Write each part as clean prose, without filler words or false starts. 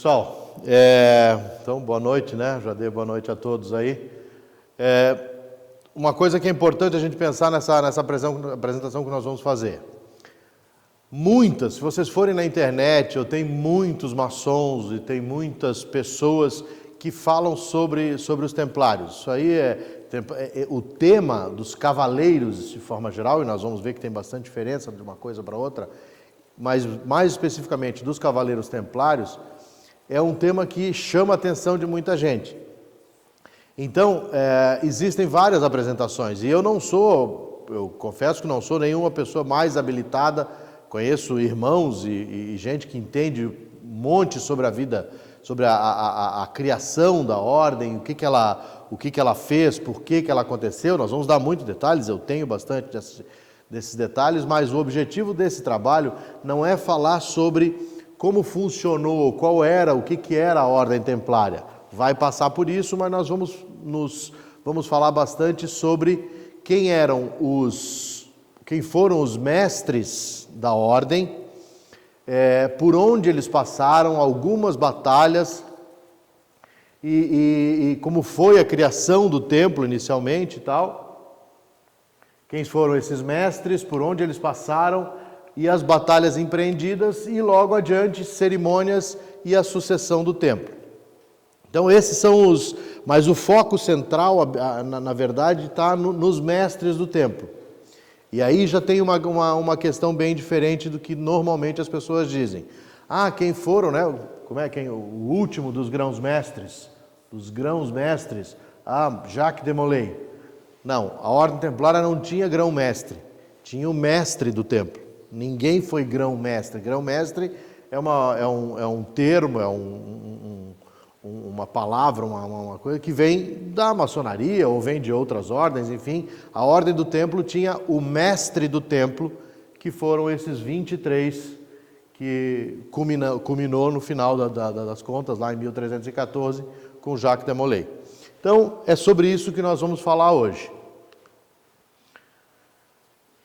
Pessoal, então boa noite, né? Já dei boa noite a todos aí. Uma coisa que é importante a gente pensar nessa apresentação que nós vamos fazer. Se vocês forem na internet, eu tenho muitos maçons e tem muitas pessoas que falam sobre os templários. Isso aí é o tema dos cavaleiros de forma geral, e nós vamos ver que tem bastante diferença de uma coisa para outra, mas mais especificamente dos cavaleiros templários, é um tema que chama a atenção de muita gente. Então, existem várias apresentações, e eu confesso que não sou nenhuma pessoa mais habilitada. Conheço irmãos e gente que entende um monte sobre a vida, sobre a criação da ordem, o que ela fez, por que ela aconteceu. Nós vamos dar muitos detalhes, eu tenho bastante desses detalhes, mas o objetivo desse trabalho não é falar sobre como funcionou, o que era a ordem templária. Vai passar por isso, mas nós vamos falar bastante sobre quem foram os mestres da ordem, por onde eles passaram, algumas batalhas, e como foi a criação do templo inicialmente e tal. Quem foram esses mestres, por onde eles passaram, e as batalhas empreendidas, e logo adiante cerimônias e a sucessão do templo. Então esses são mas o foco central, na verdade, está nos mestres do templo. E aí já tem uma questão bem diferente do que normalmente as pessoas dizem. Quem foram, né? O último dos grãos-mestres? Jacques de Molay. Não, a ordem templária não tinha grão-mestre, tinha o mestre do templo. Ninguém foi grão-mestre. Grão-mestre é um termo, uma palavra, uma coisa que vem da maçonaria ou vem de outras ordens, enfim. A ordem do templo tinha o mestre do templo, que foram esses 23, que culminou no final das contas, lá em 1314, com Jacques de Molay. Então, é sobre isso que nós vamos falar hoje.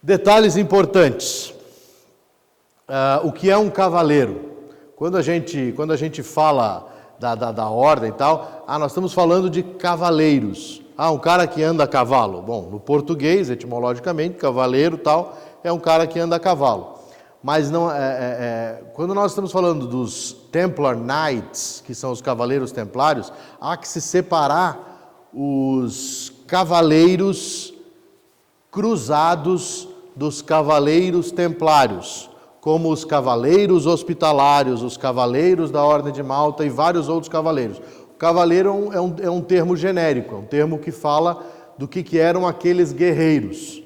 Detalhes importantes. O que é um cavaleiro? Quando a gente fala da ordem e tal, nós estamos falando de cavaleiros. Um cara que anda a cavalo. Bom, no português, etimologicamente, cavaleiro tal, é um cara que anda a cavalo. Mas não quando nós estamos falando dos Templar Knights, que são os cavaleiros templários, há que se separar os cavaleiros cruzados dos cavaleiros templários, como os cavaleiros hospitalários, os cavaleiros da Ordem de Malta e vários outros cavaleiros. O cavaleiro é um termo genérico, é um termo que fala do que eram aqueles guerreiros.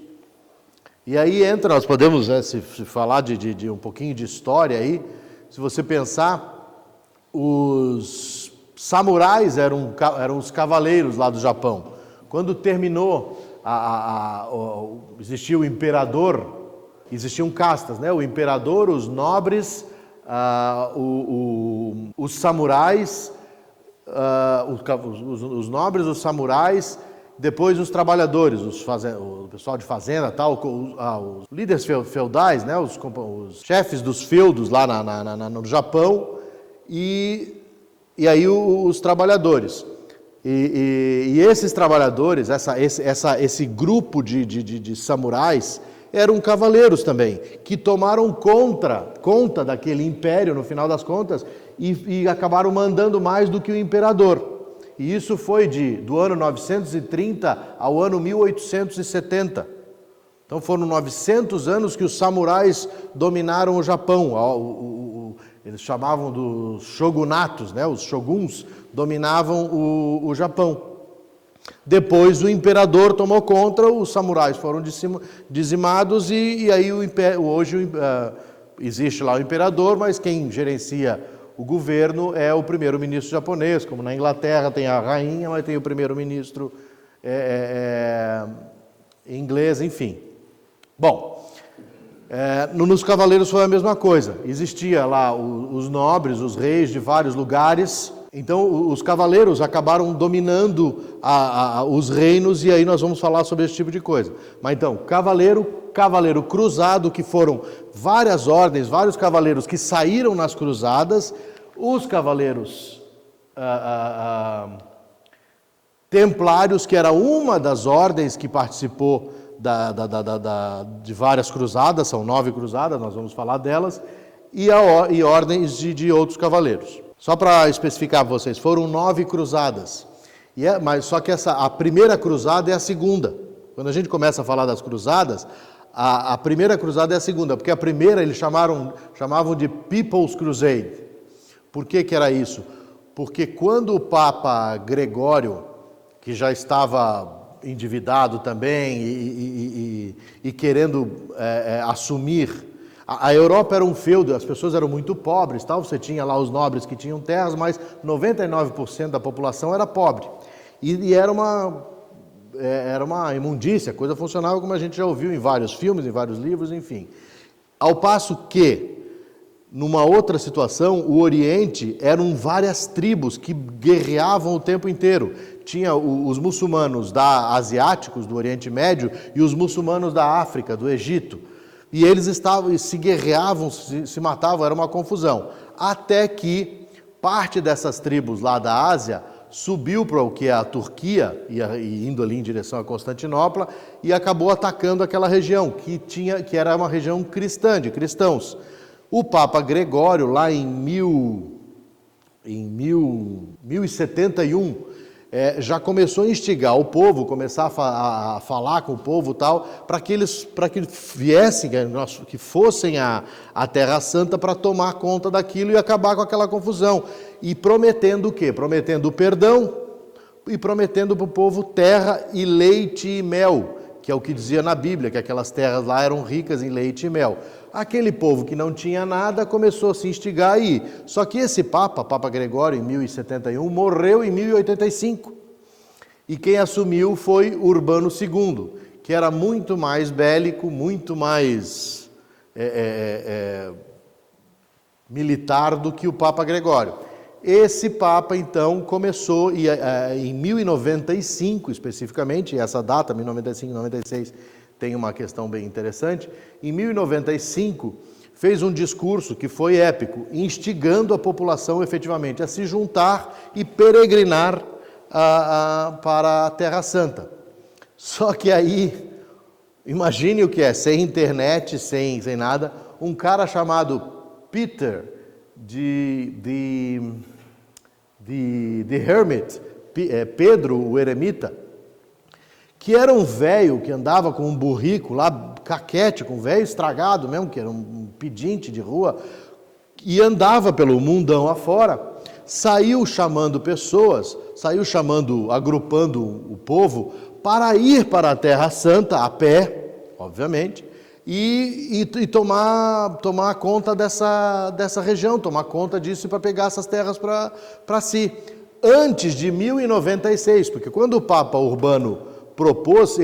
E aí nós podemos se falar de um pouquinho de história aí. Se você pensar, os samurais eram os cavaleiros lá do Japão. Quando terminou, existia o imperador. Existiam castas, né? O imperador, os nobres, os samurais, os nobres, os samurais, depois os trabalhadores, o pessoal de fazenda, tal, os líderes feudais, né? Os chefes dos feudos lá no Japão, e aí os trabalhadores. E esses trabalhadores, esse grupo de samurais, eram cavaleiros também, que tomaram conta daquele império, no final das contas, e acabaram mandando mais do que o imperador. E isso foi do ano 930 ao ano 1870. Então foram 900 anos que os samurais dominaram o Japão. Eles chamavam dos shogunatos, né? Os shoguns dominavam o Japão. Depois o imperador tomou conta, os samurais foram dizimados e aí hoje existe lá o imperador, mas quem gerencia o governo é o primeiro-ministro japonês, como na Inglaterra tem a rainha, mas tem o primeiro-ministro inglês, enfim. Bom, nos cavaleiros foi a mesma coisa. Existia lá os nobres, os reis de vários lugares. Então, os cavaleiros acabaram dominando os reinos, e aí nós vamos falar sobre esse tipo de coisa. Mas então, cavaleiro cruzado, que foram várias ordens, vários cavaleiros que saíram nas cruzadas, os cavaleiros templários, que era uma das ordens que participou de várias cruzadas, são 9 cruzadas, nós vamos falar delas, e ordens de outros cavaleiros. Só para especificar para vocês, foram 9 cruzadas, mas só que a primeira cruzada é a segunda. Quando a gente começa a falar das cruzadas, a primeira cruzada é a segunda, porque a primeira eles chamavam de People's Crusade. Por que era isso? Porque quando o Papa Gregório, que já estava endividado também e querendo assumir, a Europa era um feudo, as pessoas eram muito pobres, tal. Você tinha lá os nobres que tinham terras, mas 99% da população era pobre. E era uma imundícia, a coisa funcionava como a gente já ouviu em vários filmes, em vários livros, enfim. Ao passo que, numa outra situação, o Oriente eram várias tribos que guerreavam o tempo inteiro. Tinha os muçulmanos asiáticos, do Oriente Médio, e os muçulmanos da África, do Egito. E eles se guerreavam, se matavam, era uma confusão. Até que parte dessas tribos lá da Ásia subiu para o que é a Turquia, e indo ali em direção a Constantinopla, e acabou atacando aquela região, que era uma região cristã, de cristãos. O Papa Gregório, lá em 1071, já começou a instigar o povo, começar a falar com o povo tal, para que eles viessem, que fossem à Terra Santa para tomar conta daquilo e acabar com aquela confusão. E prometendo o quê? Prometendo perdão e prometendo para o povo terra e leite e mel, que é o que dizia na Bíblia, que aquelas terras lá eram ricas em leite e mel. Aquele povo que não tinha nada começou a se instigar aí. Só que esse Papa Gregório, em 1071, morreu em 1085. E quem assumiu foi Urbano II, que era muito mais bélico, muito mais militar do que o Papa Gregório. Esse Papa, então, começou, em 1095 especificamente, e essa data, 1095 e 96, tem uma questão bem interessante. Em 1095, fez um discurso que foi épico, instigando a população efetivamente a se juntar e peregrinar para a Terra Santa. Só que aí, imagine o que é, sem internet, sem nada, um cara chamado Peter the Hermit, Pedro o Eremita, que era um velho que andava com um burrico lá, caquético, um velho estragado mesmo, que era um pedinte de rua, e andava pelo mundão afora, saiu chamando pessoas, agrupando o povo para ir para a Terra Santa, a pé, obviamente, e tomar conta dessa região, tomar conta disso para pegar essas terras para si. Antes de 1096, porque quando o Papa Urbano propôs,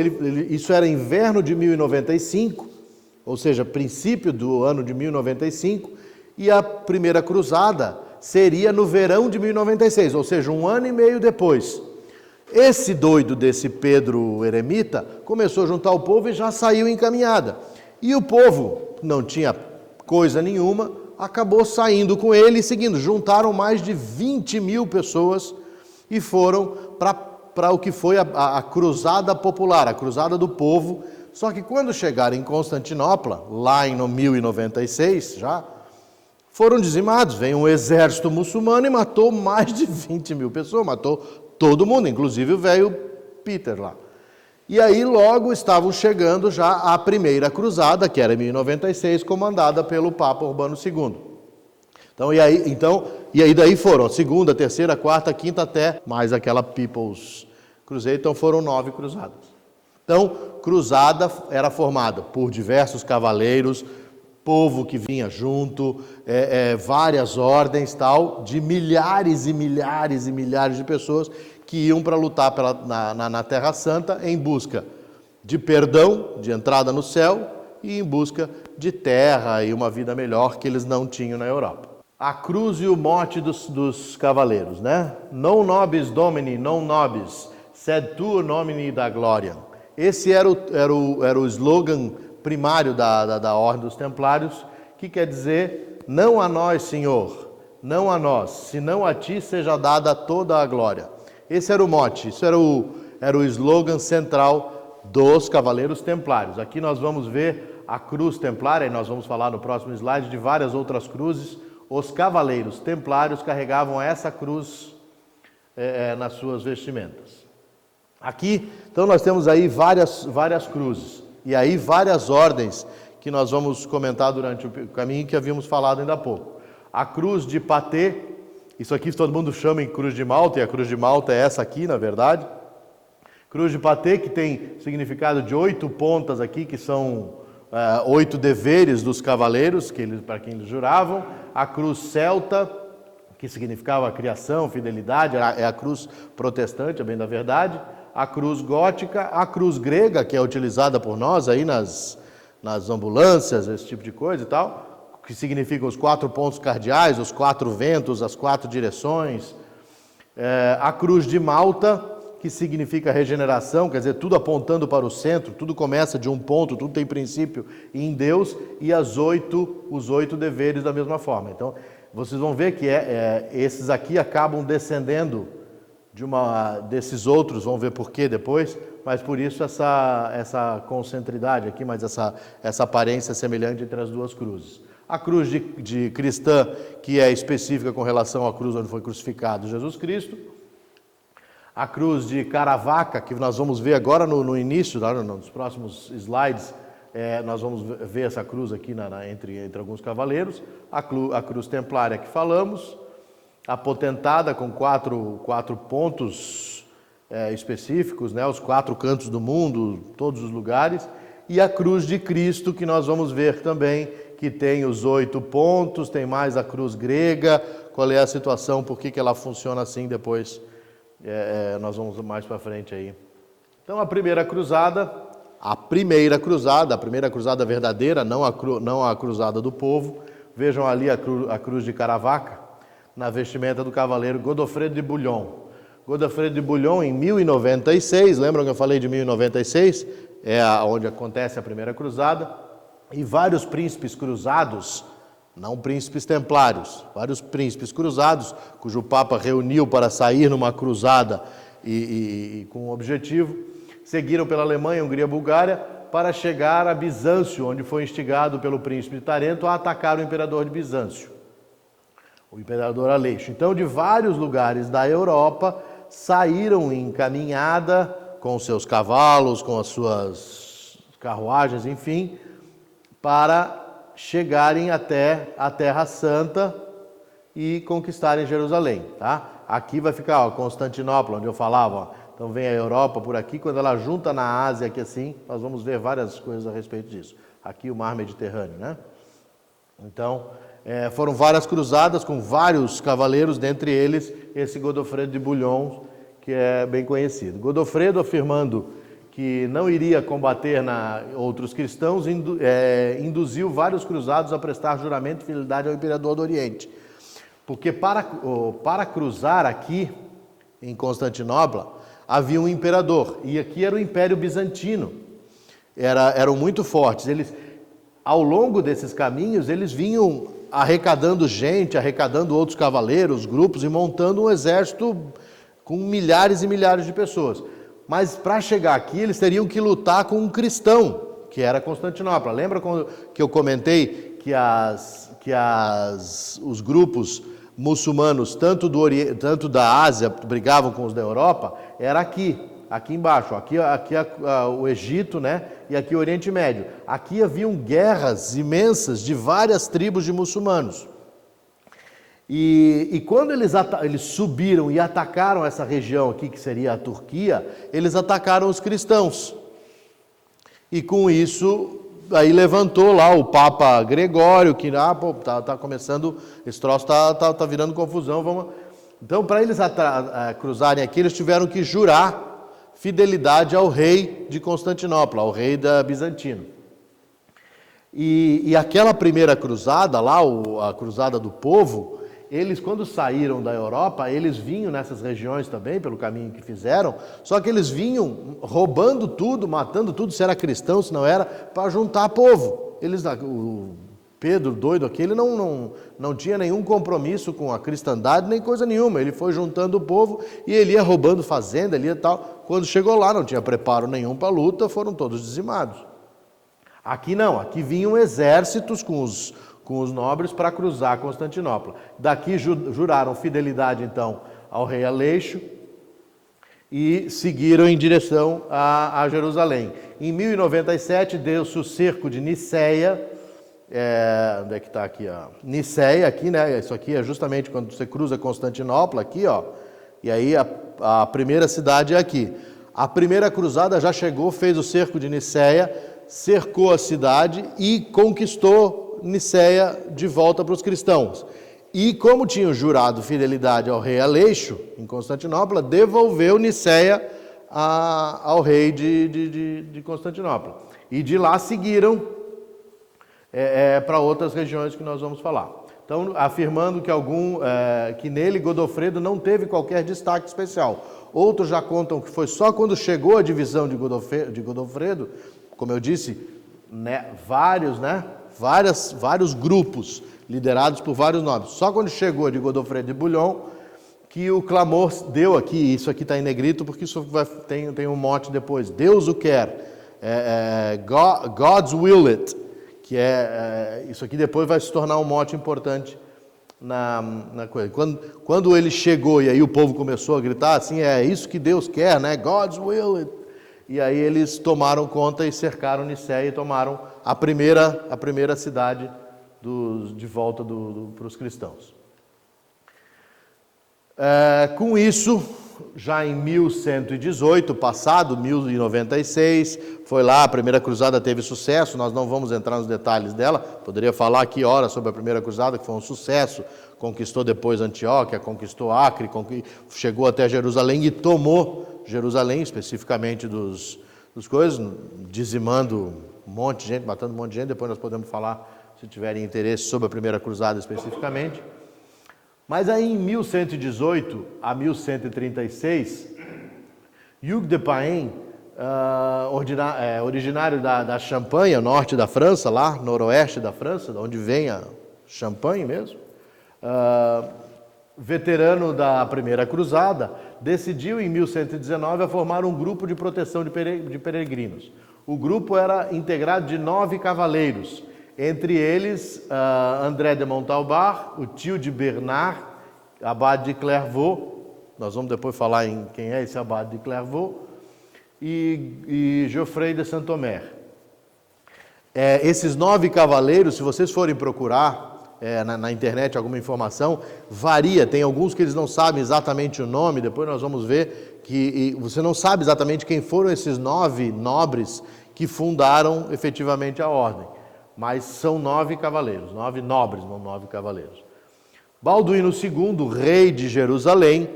isso era inverno de 1095, ou seja, princípio do ano de 1095, e a primeira cruzada seria no verão de 1096, ou seja, 1 ano e meio depois. Esse doido desse Pedro Eremita começou a juntar o povo e já saiu em caminhada. E o povo não tinha coisa nenhuma, acabou saindo com ele e seguindo. Juntaram mais de 20 mil pessoas e foram para o que foi a cruzada popular, a cruzada do povo. Só que quando chegaram em Constantinopla, lá em 1096 já, foram dizimados. Veio um exército muçulmano e matou mais de 20 mil pessoas, matou todo mundo, inclusive o velho Peter lá. E aí logo estavam chegando já a primeira cruzada, que era em 1096, comandada pelo Papa Urbano II. E aí daí foram a segunda, terceira, quarta, quinta, até mais aquela People's Crusade, então foram 9 cruzadas. Então, cruzada era formada por diversos cavaleiros, povo que vinha junto, várias ordens, tal, de milhares e milhares e milhares de pessoas que iam para lutar na Terra Santa em busca de perdão, de entrada no céu e em busca de terra e uma vida melhor que eles não tinham na Europa. A cruz e o mote dos cavaleiros, né? Non nobis domini, non nobis, sed tuo nomine da gloria. Esse era o slogan primário da Ordem dos Templários, que quer dizer, não a nós, Senhor, não a nós, senão a ti seja dada toda a glória. Esse era o mote, isso era o slogan central dos Cavaleiros Templários. Aqui nós vamos ver a cruz templária, e nós vamos falar no próximo slide de várias outras cruzes. Os Cavaleiros Templários carregavam essa cruz nas suas vestimentas. Aqui, então, nós temos aí várias cruzes, e aí várias ordens que nós vamos comentar durante o caminho que havíamos falado ainda há pouco. A cruz de Patê, isso aqui todo mundo chama em cruz de Malta, e a cruz de Malta é essa aqui, na verdade. Cruz de Patê, que tem significado de 8 pontas aqui, que são 8 deveres dos cavaleiros, para quem eles juravam. A cruz celta, que significava criação, fidelidade, é a cruz protestante, a bem da verdade. A cruz gótica, a cruz grega, que é utilizada por nós aí nas ambulâncias, esse tipo de coisa e tal, que significam os 4 pontos cardeais, os 4 ventos, as 4 direções. A cruz de Malta, que significa regeneração, quer dizer, tudo apontando para o centro, tudo começa de um ponto, tudo tem princípio em Deus, e os 8 deveres da mesma forma. Então, vocês vão ver que esses aqui acabam descendendo desses outros, vão ver por quê depois, mas por isso essa concentridade aqui, mas essa aparência semelhante entre as duas cruzes. A cruz de cristã, que é específica com relação à cruz onde foi crucificado Jesus Cristo. A cruz de Caravaca, que nós vamos ver agora no início, nos próximos slides, nós vamos ver essa cruz aqui entre alguns cavaleiros. A cruz templária que falamos. A potentada com 4 pontos específicos, né, os 4 cantos do mundo, todos os lugares. E a cruz de Cristo, que nós vamos ver também, que tem os 8 pontos, tem mais a cruz grega. Qual é a situação, por que ela funciona assim depois? Nós vamos mais para frente aí. Então, a primeira cruzada verdadeira, não a cruzada do povo. Vejam ali a cruz de Caravaca, na vestimenta do cavaleiro Godofredo de Bouillon. Godofredo de Bouillon, em 1096, lembram que eu falei de 1096? É onde acontece a primeira cruzada. E vários príncipes cruzados, não príncipes templários, vários príncipes cruzados, cujo Papa reuniu para sair numa cruzada e com um objetivo, seguiram pela Alemanha, Hungria, Bulgária, para chegar a Bizâncio, onde foi instigado pelo príncipe de Tarento a atacar o imperador de Bizâncio, o imperador Aleixo. Então, de vários lugares da Europa, saíram em caminhada com seus cavalos, com as suas carruagens, enfim, para chegarem até a Terra Santa e conquistarem Jerusalém, tá? Aqui vai ficar, Constantinopla, onde eu falava, então vem a Europa por aqui, quando ela junta na Ásia aqui assim, nós vamos ver várias coisas a respeito disso. Aqui o Mar Mediterrâneo, né? Então, foram várias cruzadas com vários cavaleiros, dentre eles esse Godofredo de Bouillon, que é bem conhecido. Godofredo, afirmando que não iria combater outros cristãos, induziu vários cruzados a prestar juramento de fidelidade ao imperador do Oriente. Porque para cruzar aqui, em Constantinopla, havia um imperador, e aqui era o Império Bizantino. Eram muito fortes. Eles, ao longo desses caminhos, eles vinham arrecadando gente, arrecadando outros cavaleiros, grupos, e montando um exército com milhares e milhares de pessoas. Mas para chegar aqui, eles teriam que lutar com um cristão, que era Constantinopla. Lembra que eu comentei que os grupos muçulmanos, tanto da Ásia, brigavam com os da Europa? Era aqui embaixo. Aqui o Egito, né? E aqui o Oriente Médio. Aqui haviam guerras imensas de várias tribos de muçulmanos. E quando eles subiram e atacaram essa região aqui, que seria a Turquia, eles atacaram os cristãos. E com isso, aí levantou lá o Papa Gregório, que tá começando, esse troço tá virando confusão. Então, para eles cruzarem aqui, eles tiveram que jurar fidelidade ao rei de Constantinopla, ao rei bizantino. E aquela primeira cruzada lá, a cruzada do povo, eles, quando saíram da Europa, eles vinham nessas regiões também, pelo caminho que fizeram, só que eles vinham roubando tudo, matando tudo, se era cristão, se não era, para juntar povo. Pedro, doido aqui, ele não tinha nenhum compromisso com a cristandade, nem coisa nenhuma. Ele foi juntando o povo e ele ia roubando fazenda, ele ia tal. Quando chegou lá, não tinha preparo nenhum para a luta, foram todos dizimados. Aqui não, aqui vinham exércitos com os nobres para cruzar Constantinopla. Daqui juraram fidelidade, então, ao rei Aleixo e seguiram em direção a Jerusalém. Em 1097, deu-se o cerco de Niceia. Onde é que está aqui? Niceia, aqui, né? Isso aqui é justamente quando você cruza Constantinopla, aqui, ó. E aí a primeira cidade é aqui. A primeira cruzada já chegou, fez o cerco de Niceia, cercou a cidade e conquistou Niceia de volta para os cristãos. E como tinham jurado fidelidade ao rei Aleixo, em Constantinopla, devolveu Niceia ao rei de Constantinopla. E de lá seguiram para outras regiões que nós vamos falar. Então, afirmando que nele Godofredo não teve qualquer destaque especial. Outros já contam que foi só quando chegou a divisão de Godofredo, como eu disse, vários grupos liderados por vários nobres. Só quando chegou de Godofredo de Bouillon que o clamor deu aqui, isso aqui está em negrito porque isso tem um mote depois, Deus o quer, God's will it, que isso aqui depois vai se tornar um mote importante na coisa. Quando ele chegou e aí o povo começou a gritar assim, é isso que Deus quer, né? God's will it. E aí eles tomaram conta e cercaram Niceia e tomaram a primeira cidade de volta para os cristãos. Com isso, já em 1118, passado 1096, foi lá, a primeira cruzada teve sucesso, nós não vamos entrar nos detalhes dela, poderia falar aqui horas sobre a primeira cruzada, que foi um sucesso, conquistou depois Antioquia, conquistou Acre, chegou até Jerusalém e tomou Jerusalém, especificamente dos coisas, dizimando um monte de gente, matando um monte de gente, depois nós podemos falar, se tiverem interesse, sobre a primeira cruzada especificamente. Mas aí em 1118 a 1136, Hugues de Pain, originário da Champagne, norte da França, lá, noroeste da França, de onde vem a Champagne mesmo, veterano da primeira cruzada, decidiu em 1119 a formar um grupo de proteção de peregrinos. O grupo era integrado de 9 cavaleiros, entre eles André de Montalbán, o tio de Bernard, abade de Clairvaux, nós vamos depois falar em quem é esse abade de Clairvaux, e Geoffrey de Saint-Omer. Esses 9 cavaleiros, se vocês forem procurar na internet alguma informação, varia, tem alguns que eles não sabem exatamente o nome, depois nós vamos ver que você não sabe exatamente quem foram esses 9 nobres que fundaram efetivamente a ordem. Mas são 9 cavaleiros, 9 nobres, não 9 cavaleiros. Balduíno II, rei de Jerusalém,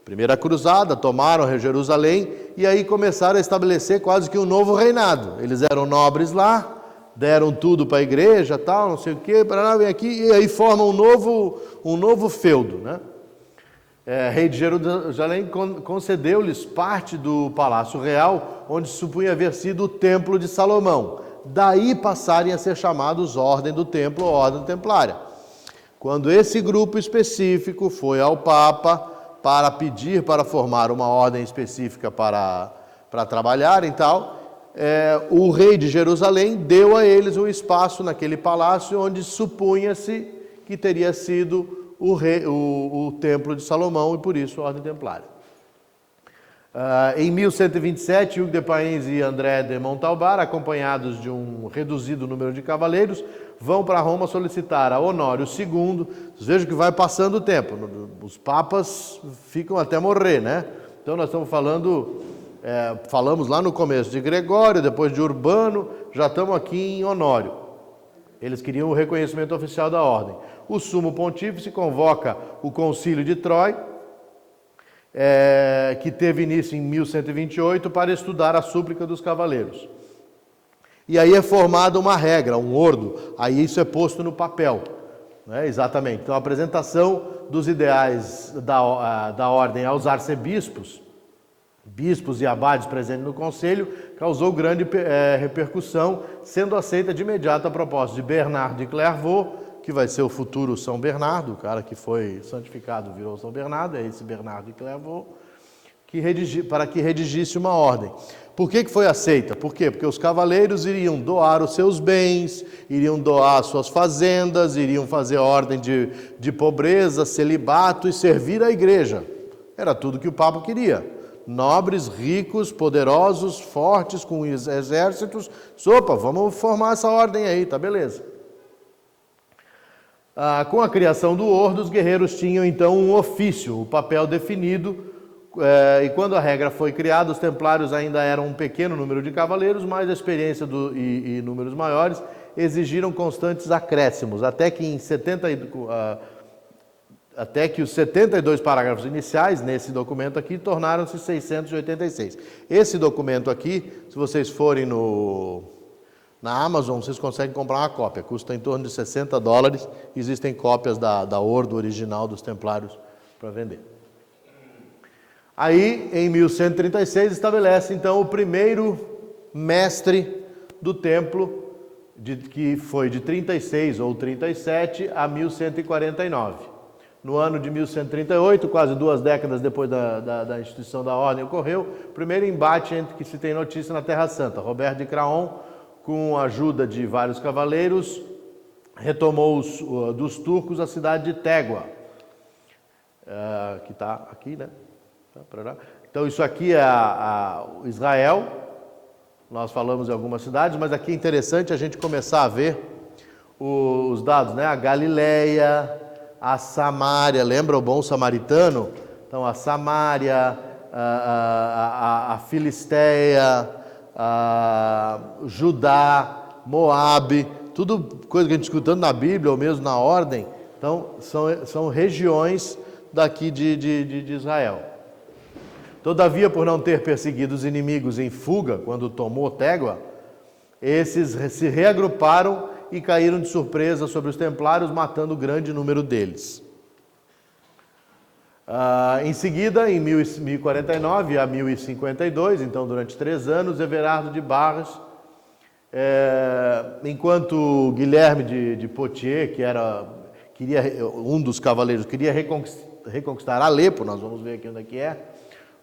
primeira cruzada, tomaram Jerusalém e aí começaram a estabelecer quase que um novo reinado. Eles eram nobres lá, deram tudo para a igreja, tal, não sei o quê, vem aqui e aí formam um novo feudo, né? Rei de Jerusalém concedeu-lhes parte do palácio real, onde se supunha haver sido o templo de Salomão. Daí passarem a ser chamados Ordem do Templo ou Ordem Templária. Quando esse grupo específico foi ao Papa para pedir para formar uma ordem específica para trabalhar e tal, o rei de Jerusalém deu a eles um espaço naquele palácio onde supunha-se que teria sido o Templo de Salomão e por isso a Ordem Templária. Em 1127, Hugues de Pain e André de Montalbán, acompanhados de um reduzido número de cavaleiros, vão para Roma solicitar a Honório II. Vocês vejam que vai passando o tempo, os papas ficam até morrer, né? Então nós estamos falamos lá no começo de Gregório, depois de Urbano, já estamos aqui em Honório. Eles queriam o reconhecimento oficial da ordem. O sumo pontífice convoca o concílio de Troyes, que teve início em 1128, para estudar a súplica dos cavaleiros. E aí é formada uma regra, um ordo, aí isso é posto no papel, né? Exatamente. Então a apresentação dos ideais da ordem aos arcebispos, bispos e abades presentes no conselho, causou grande repercussão, sendo aceita de imediato a proposta de Bernard de Clairvaux, que vai ser o futuro São Bernardo, o cara que foi santificado virou São Bernardo, é esse Bernard de Clairvaux, para que redigisse uma ordem. Por que foi aceita? Por quê? Porque os cavaleiros iriam doar os seus bens, iriam doar suas fazendas, iriam fazer ordem de pobreza, celibato e servir a igreja. Era tudo que o Papa queria. Nobres, ricos, poderosos, fortes, com exércitos. Sopa, vamos formar essa ordem aí, tá beleza. Com a criação do Ordo, os guerreiros tinham então um ofício, o papel definido, e quando a regra foi criada, os templários ainda eram um pequeno número de cavaleiros, mas a experiência e números maiores exigiram constantes acréscimos, até que os 72 parágrafos iniciais nesse documento aqui tornaram-se 686. Esse documento aqui, se vocês forem na Amazon, vocês conseguem comprar uma cópia, custa em torno de $60, existem cópias da Ordo original dos Templários para vender. Aí, em 1136, estabelece então o primeiro mestre do templo, que foi de 36 ou 37 a 1149. No ano de 1138, quase 2 décadas depois da instituição da ordem, ocorreu o primeiro embate entre que se tem notícia na Terra Santa. Roberto de Craon, com a ajuda de vários cavaleiros, retomou dos turcos a cidade de Tégua, que está aqui, né? Então isso aqui é Israel, nós falamos em algumas cidades, mas aqui é interessante a gente começar a ver os dados, né? A Galileia, a Samária, lembra o bom samaritano? Então a Samária, a Filisteia, Judá, Moabe, tudo coisa que a gente escutando na Bíblia ou mesmo na ordem, então são regiões daqui de Israel. Todavia, por não ter perseguido os inimigos em fuga, quando tomou Tégua, esses se reagruparam e caíram de surpresa sobre os templários, matando grande número deles. Em seguida, em 1049 a 1052, então durante 3 anos, Everardo de Barres, enquanto Guilherme de Poitiers, um dos cavaleiros, queria reconquistar Alepo, nós vamos ver aqui onde é que é,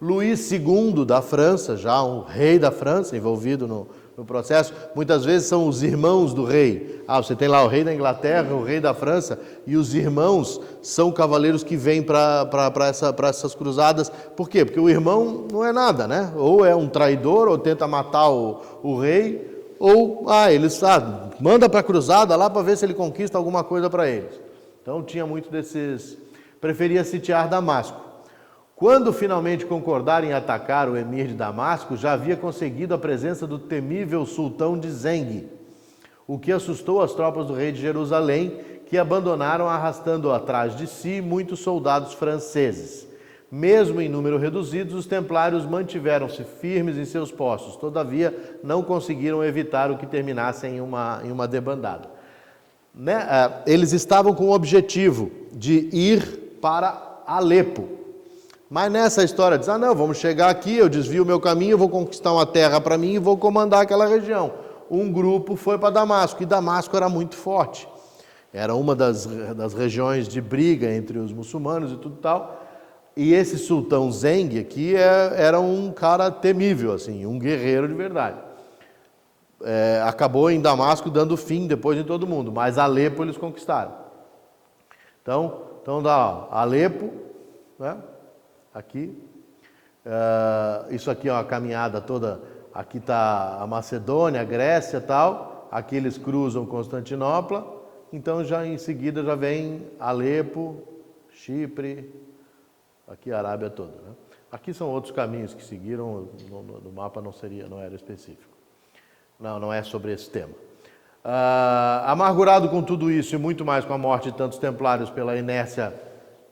Luís II da França, já um rei da França envolvido no processo, muitas vezes são os irmãos do rei. Você tem lá o rei da Inglaterra, o rei da França, e os irmãos são cavaleiros que vêm para essas cruzadas. Por quê? Porque o irmão não é nada, né? Ou é um traidor, ou tenta matar o rei, ou eles manda para a cruzada lá para ver se ele conquista alguma coisa para eles. Então tinha muito desses... Preferia sitiar Damasco. Quando finalmente concordaram em atacar o emir de Damasco, já havia conseguido a presença do temível sultão de Zeng, o que assustou as tropas do rei de Jerusalém, que abandonaram arrastando atrás de si muitos soldados franceses. Mesmo em número reduzidos, os templários mantiveram-se firmes em seus postos, todavia não conseguiram evitar o que terminasse em uma debandada. Eles estavam com o objetivo de ir para Alepo. Mas nessa história diz, não, vamos chegar aqui, eu desvio o meu caminho, eu vou conquistar uma terra para mim e vou comandar aquela região. Um grupo foi para Damasco, e Damasco era muito forte. Era uma das regiões de briga entre os muçulmanos e tudo tal. E esse sultão Zeng aqui era um cara temível, assim, um guerreiro de verdade. Acabou em Damasco dando fim depois em todo mundo, mas Alepo eles conquistaram. Então dá Alepo, né? Aqui, isso aqui é uma caminhada toda, aqui está a Macedônia, a Grécia e tal, aqui eles cruzam Constantinopla, então já em seguida já vem Alepo, Chipre, aqui a Arábia toda, né? Aqui são outros caminhos que seguiram, no mapa não era específico, não é sobre esse tema. Amargurado com tudo isso e muito mais com a morte de tantos templários pela inércia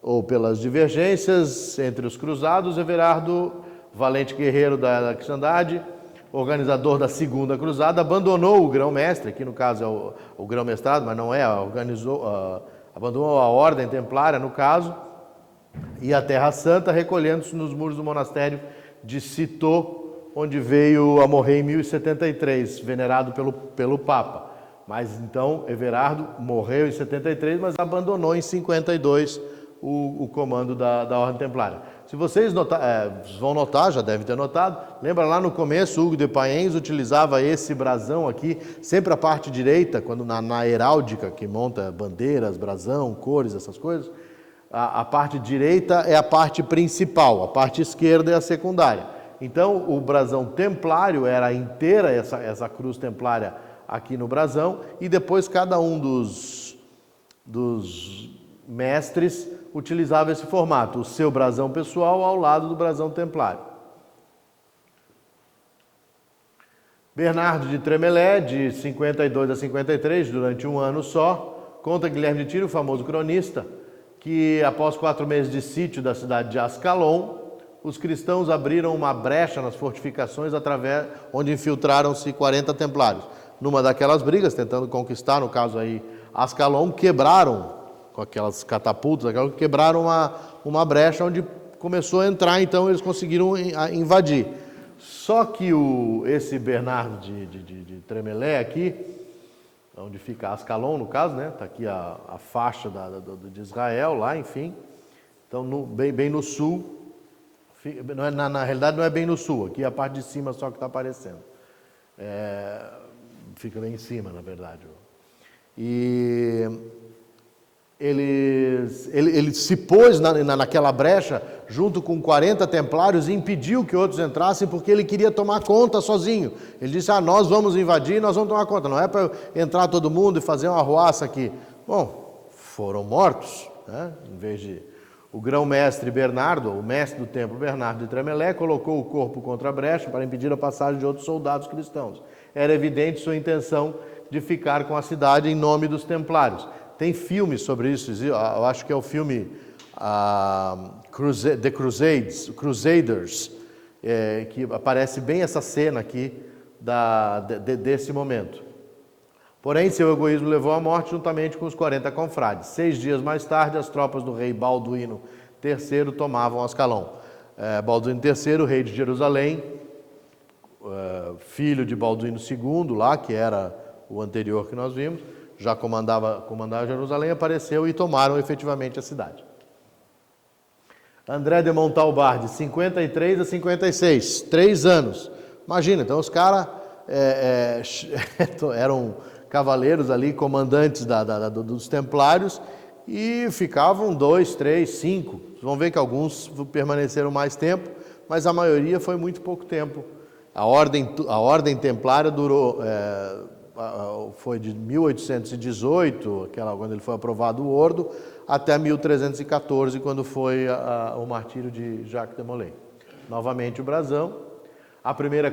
ou pelas divergências entre os cruzados, Everardo, valente guerreiro da cristandade, organizador da segunda cruzada, abandonou o grão-mestre, que no caso é o grão-mestrado, mas não é, abandonou a ordem templária no caso, e a Terra Santa, recolhendo-se nos muros do monastério de Citeaux, onde veio a morrer em 1073, venerado pelo Papa. Mas então Everardo morreu em 73, mas abandonou em 52 o comando da Ordem Templária. Se vocês vão notar, já devem ter notado, lembra lá no começo, Hugo de Payens utilizava esse brasão aqui, sempre a parte direita, quando na heráldica, que monta bandeiras, brasão, cores, essas coisas, a parte direita é a parte principal, a parte esquerda é a secundária. Então, o brasão templário era inteira, essa cruz templária aqui no brasão, e depois cada um dos mestres utilizava esse formato, o seu brasão pessoal ao lado do brasão templário. Bernardo de Tremellé, de 52 a 53, durante um ano só, conta Guilherme de Tiro, o famoso cronista, que após 4 meses de sítio da cidade de Ascalon, os cristãos abriram uma brecha nas fortificações onde infiltraram-se 40 templários. Numa daquelas brigas, tentando conquistar, no caso aí, Ascalon, quebraram, com aquelas catapultas, quebraram uma brecha onde começou a entrar, então eles conseguiram invadir. Só que esse Bernardo de Tremellé aqui, onde fica Ascalon, no caso, né? Está aqui a faixa de Israel lá, enfim. Então, bem no sul. Na realidade, não é bem no sul. Aqui é a parte de cima só que está aparecendo. Fica bem em cima, na verdade. E ele se pôs naquela brecha junto com 40 templários e impediu que outros entrassem porque ele queria tomar conta sozinho. Ele disse, nós vamos invadir, nós vamos tomar conta, não é para entrar todo mundo e fazer uma arruaça aqui. Bom, foram mortos, né? Em vez de... O grão-mestre Bernardo, o mestre do templo Bernardo de Tremellé, colocou o corpo contra a brecha para impedir a passagem de outros soldados cristãos. Era evidente sua intenção de ficar com a cidade em nome dos templários. Tem filmes sobre isso, eu acho que é o filme The Crusaders, que aparece bem essa cena aqui desse momento. Porém, seu egoísmo levou à morte juntamente com os 40 confrades. 6 dias mais tarde, as tropas do rei Balduíno III tomavam Ascalon. Balduíno III, rei de Jerusalém, filho de Balduíno II, lá, que era o anterior que nós vimos, já comandava Jerusalém, apareceu e tomaram efetivamente a cidade. André de Montalbán, de 53 a 56, 3 anos. Imagina, então os caras eram cavaleiros ali, comandantes dos templários, e ficavam 2, 3, 5. Vocês vão ver que alguns permaneceram mais tempo, mas a maioria foi muito pouco tempo. A ordem templária durou... foi de 1818, quando ele foi aprovado o Ordo, até 1314, quando foi o martírio de Jacques de Molay. Novamente o brasão. A primeira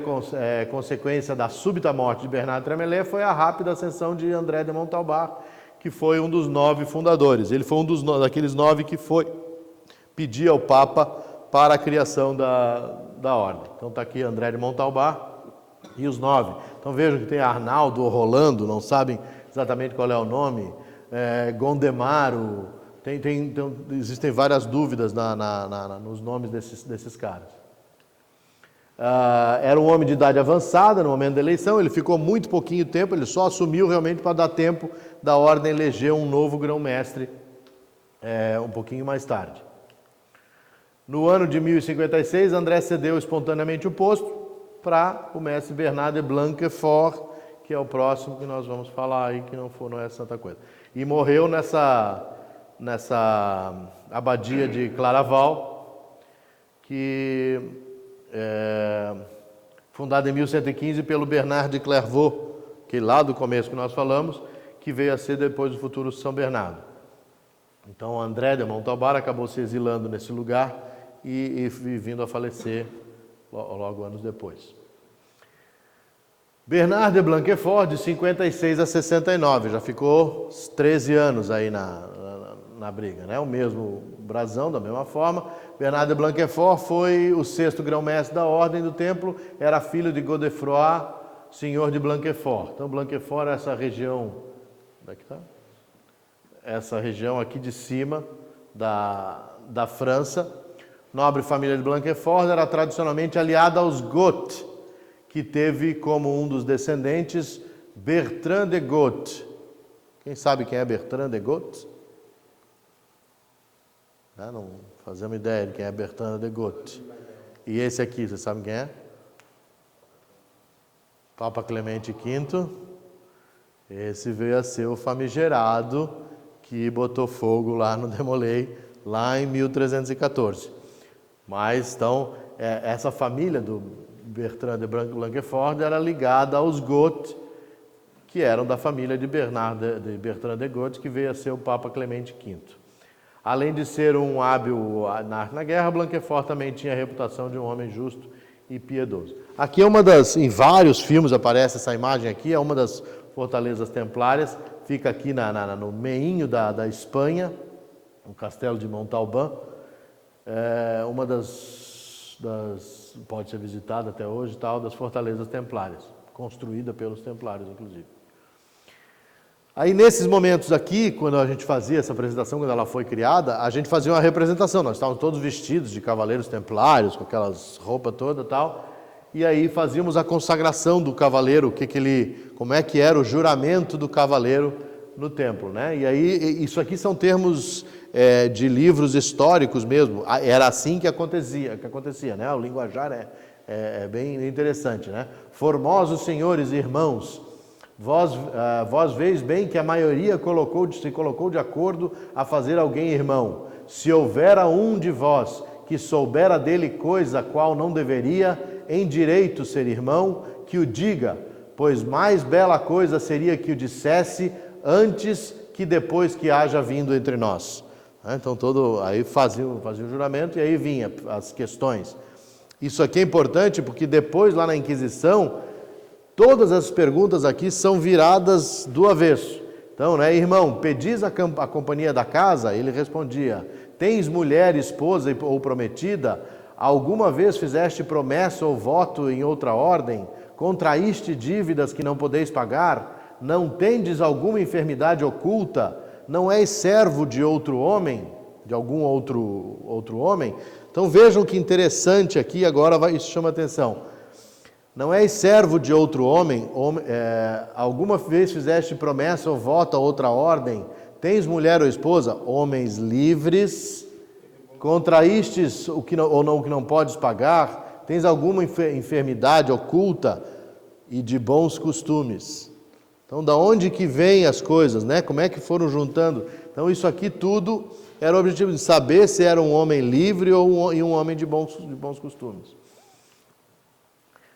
consequência da súbita morte de Bernardo de Tremellé foi a rápida ascensão de André de Montalbán, que foi um dos 9 fundadores. Ele foi daqueles 9 que foi pedir ao Papa para a criação da ordem. Então está aqui André de Montalbán e os 9. Então vejam que tem Arnaldo ou Rolando, não sabem exatamente qual é o nome, Gondemaro, então, existem várias dúvidas nos nomes desses caras. Era um homem de idade avançada no momento da eleição, ele ficou muito pouquinho tempo, ele só assumiu realmente para dar tempo da ordem eleger um novo grão-mestre um pouquinho mais tarde. No ano de 1056, André cedeu espontaneamente o posto para o mestre Bernard de Blanquefort, que é o próximo que nós vamos falar aí, que não é Santa Coisa. E morreu nessa abadia de Claraval, que fundada em 1115 pelo Bernard de Clairvaux, que lá do começo que nós falamos, que veio a ser depois do futuro São Bernardo. Então André de Montalbán acabou se exilando nesse lugar e vindo a falecer logo anos depois. Bernard de Blanquefort, de 56 a 69, já ficou 13 anos aí na briga, né? O mesmo brasão, da mesma forma. Bernard de Blanquefort foi o 6º grão-mestre da Ordem do Templo, era filho de Godefroy, senhor de Blanquefort. Então, Blanquefort é essa região, onde é que está? Essa região aqui de cima da França. Nobre família de Blanquefort era tradicionalmente aliada aos Goths, que teve como um dos descendentes Bertrand de Got. Quem sabe quem é Bertrand de Got? Não fazemos ideia de quem é Bertrand de Got. E esse aqui, você sabe quem é? Papa Clemente V. Esse veio a ser o famigerado que botou fogo lá no Demolay, lá em 1314. Mas, então, essa família do Bertrand de Blanquefort era ligada aos Got, que eram da família de Bertrand de Got, que veio a ser o Papa Clemente V. Além de ser um hábil na guerra, Blanquefort também tinha a reputação de um homem justo e piedoso. Aqui é em vários filmes aparece essa imagem aqui, é uma das fortalezas templárias, fica aqui no meinho da Espanha, no castelo de Montalbán, uma das pode ser visitada até hoje, das fortalezas templárias, construída pelos templários, inclusive. Aí, nesses momentos aqui, quando a gente fazia essa apresentação, quando ela foi criada, a gente fazia uma representação. Nós estávamos todos vestidos de cavaleiros templários, com aquelas roupas todas e tal. E aí fazíamos a consagração do cavaleiro, como é que era o juramento do cavaleiro no templo, né? E aí, isso aqui são termos de livros históricos mesmo. Era assim que acontecia, né? O linguajar é bem interessante, né? Formosos senhores e irmãos, vós veis bem que a maioria se colocou de acordo a fazer alguém irmão. Se houvera um de vós que soubera dele coisa qual não deveria, em direito ser irmão, que o diga, pois mais bela coisa seria que o dissesse antes que depois que haja vindo entre nós. Então, aí fazia o juramento e aí vinha as questões. Isso aqui é importante porque depois, lá na Inquisição, todas as perguntas aqui são viradas do avesso. Então, né, irmão, pedis a companhia da casa? Ele respondia, tens mulher, esposa ou prometida? Alguma vez fizeste promessa ou voto em outra ordem? Contraíste dívidas que não podeis pagar? Não tendes alguma enfermidade oculta? Não és servo de outro homem? De algum outro homem? Então vejam que interessante aqui, agora isso chama atenção. Não és servo de outro homem? Alguma vez fizeste promessa ou voto a outra ordem? Tens mulher ou esposa? Homens livres? Contraístes o que não podes pagar? Tens alguma enfermidade oculta? E de bons costumes. Então, da onde que vêm as coisas, né? Como é que foram juntando? Então, isso aqui tudo era o objetivo de saber se era um homem livre ou um homem de bons costumes.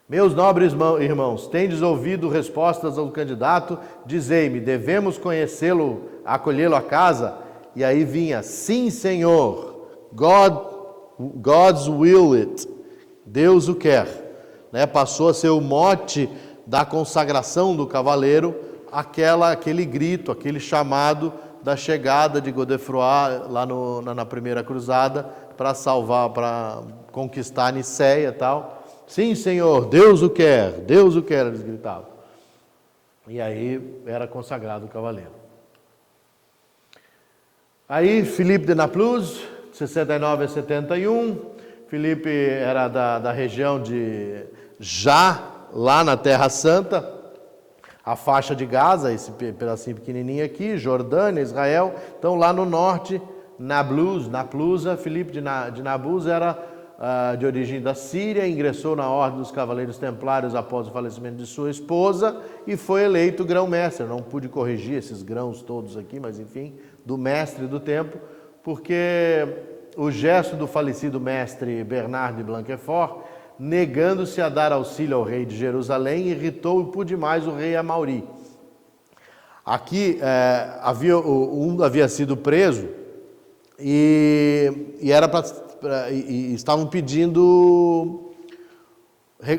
Meus nobres irmãos, tendes ouvido respostas ao candidato? Dizei-me, devemos conhecê-lo, acolhê-lo à casa? E aí vinha, sim, Senhor, God's will it, Deus o quer. Né? Passou a ser o mote da consagração do cavaleiro, aquele grito, aquele chamado da chegada de Godefroy lá na primeira cruzada para conquistar Nicéia e tal. Sim, Senhor, Deus o quer, eles gritavam. E aí era consagrado o cavaleiro. Aí Philippe de Naplouse, 69 a 71, Filipe era da região de lá na Terra Santa, a faixa de Gaza, esse pedacinho pequenininho aqui, Jordânia, Israel. Então lá no norte, Naplusa, Filipe de Naplusa era de origem da Síria, ingressou na Ordem dos Cavaleiros Templários após o falecimento de sua esposa e foi eleito grão-mestre. Não pude corrigir esses grãos todos aqui, mas enfim, do mestre do templo, porque o gesto do falecido mestre Bernard de Blanquefort, negando-se a dar auxílio ao rei de Jerusalém, irritou por demais o rei Amaury. Aqui havia sido preso e estavam pedindo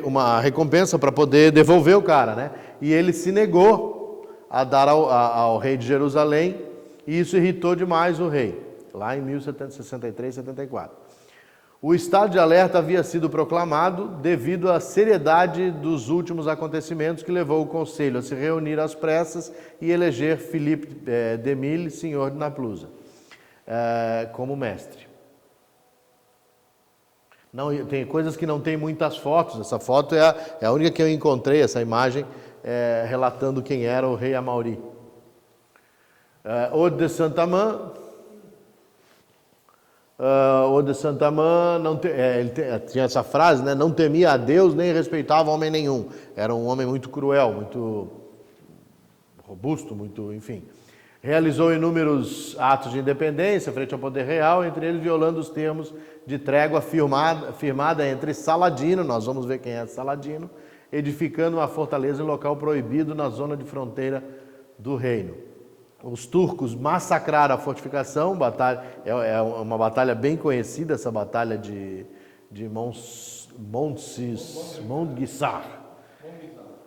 uma recompensa para poder devolver o cara, né? E ele se negou a dar ao rei de Jerusalém e isso irritou demais o rei, lá em 1063, 74. O estado de alerta havia sido proclamado devido à seriedade dos últimos acontecimentos que levou o conselho a se reunir às pressas e eleger Philippe d'Emile, senhor de Naplusa, como mestre. Não, tem coisas que não tem muitas fotos. Essa foto é a única que eu encontrei, essa imagem, relatando quem era o rei Amaury. Aude de Saint-Amand. Aude de Saint-Amand, ele tinha essa frase, né? Não temia a Deus nem respeitava homem nenhum. Era um homem muito cruel, muito robusto, muito, enfim. Realizou inúmeros atos de independência frente ao poder real, entre eles violando os termos de trégua firmada entre Saladino, nós vamos ver quem é Saladino, edificando uma fortaleza em local proibido na zona de fronteira do reino. Os turcos massacraram a fortificação, é uma batalha bem conhecida, essa batalha de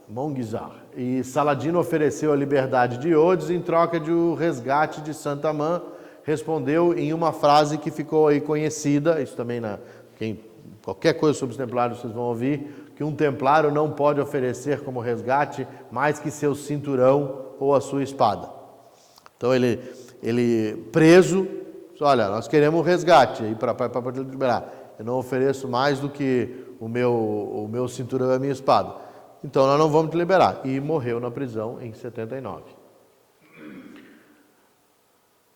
Montgisar. E Saladino ofereceu a liberdade de Odes em troca do resgate de Saint-Amand. Respondeu em uma frase que ficou aí conhecida, isso também qualquer coisa sobre os templários vocês vão ouvir, que um templário não pode oferecer como resgate mais que seu cinturão ou a sua espada. Então ele preso, olha, nós queremos um resgate para poder liberar. Eu não ofereço mais do que o meu cinturão e a minha espada. Então nós não vamos te liberar. E morreu na prisão em 79.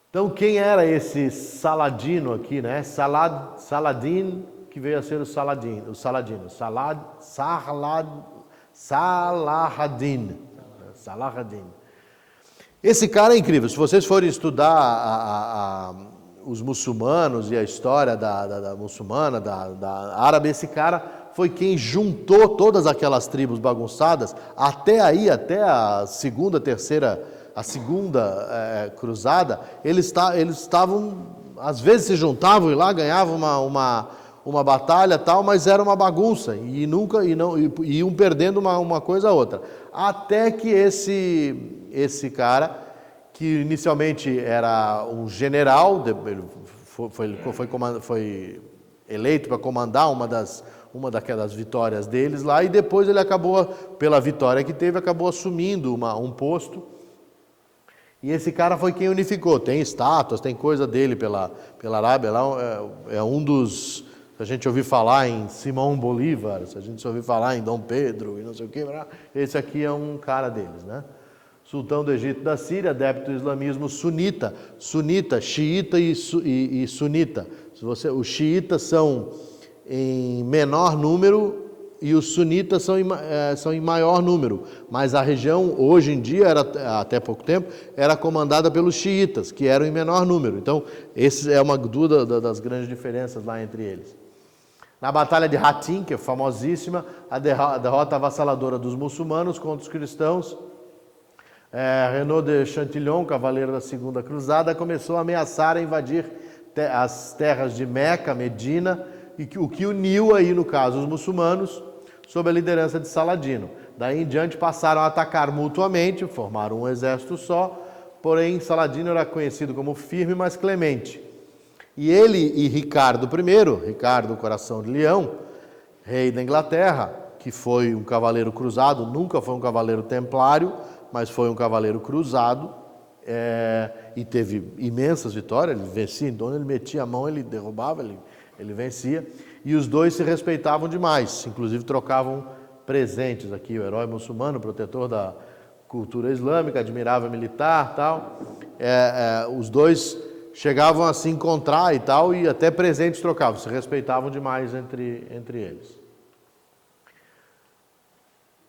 Então quem era esse Saladino aqui, né? Saladin, que veio a ser o Saladino. Saladin. Esse cara é incrível. Se vocês forem estudar os muçulmanos e a história da muçulmana, da árabe, esse cara foi quem juntou todas aquelas tribos bagunçadas até a segunda cruzada. Eles estavam, às vezes se juntavam e lá ganhavam uma batalha tal, mas era uma bagunça e iam perdendo uma coisa a outra. Até que esse cara, que inicialmente era um general, foi eleito para comandar uma daquelas vitórias deles lá, e depois ele acabou, pela vitória que teve, acabou assumindo um posto. E esse cara foi quem unificou. Tem estátuas, tem coisa dele pela Arábia. Lá é um dos... Se a gente ouvir falar em Simão Bolívar, se a gente ouvir falar em Dom Pedro e não sei o que, esse aqui é um cara deles, né? Sultão do Egito e da Síria, adepto do islamismo sunita, xiita e sunita. Os xiitas são em menor número e os sunitas são em maior número, mas a região hoje em dia, até pouco tempo, era comandada pelos xiitas, que eram em menor número. Então, essa é duas das grandes diferenças lá entre eles. Na Batalha de Hattin, que é famosíssima, a derrota avassaladora dos muçulmanos contra os cristãos, Renaud de Chantillon, cavaleiro da Segunda Cruzada, começou a ameaçar a invadir as terras de Meca, Medina, o que uniu aí, no caso, os muçulmanos, sob a liderança de Saladino. Daí em diante passaram a atacar mutuamente, formaram um exército só, porém Saladino era conhecido como firme, mas clemente. E ele e Ricardo I, Ricardo, Coração de Leão, rei da Inglaterra, que foi um cavaleiro cruzado, nunca foi um cavaleiro templário, mas foi um cavaleiro cruzado, e teve imensas vitórias, ele vencia, então ele metia a mão, ele derrubava, ele vencia, e os dois se respeitavam demais, inclusive trocavam presentes aqui, o herói muçulmano, protetor da cultura islâmica, admirável militar, tal, os dois chegavam a se encontrar e tal, e até presentes trocavam, se respeitavam demais entre eles.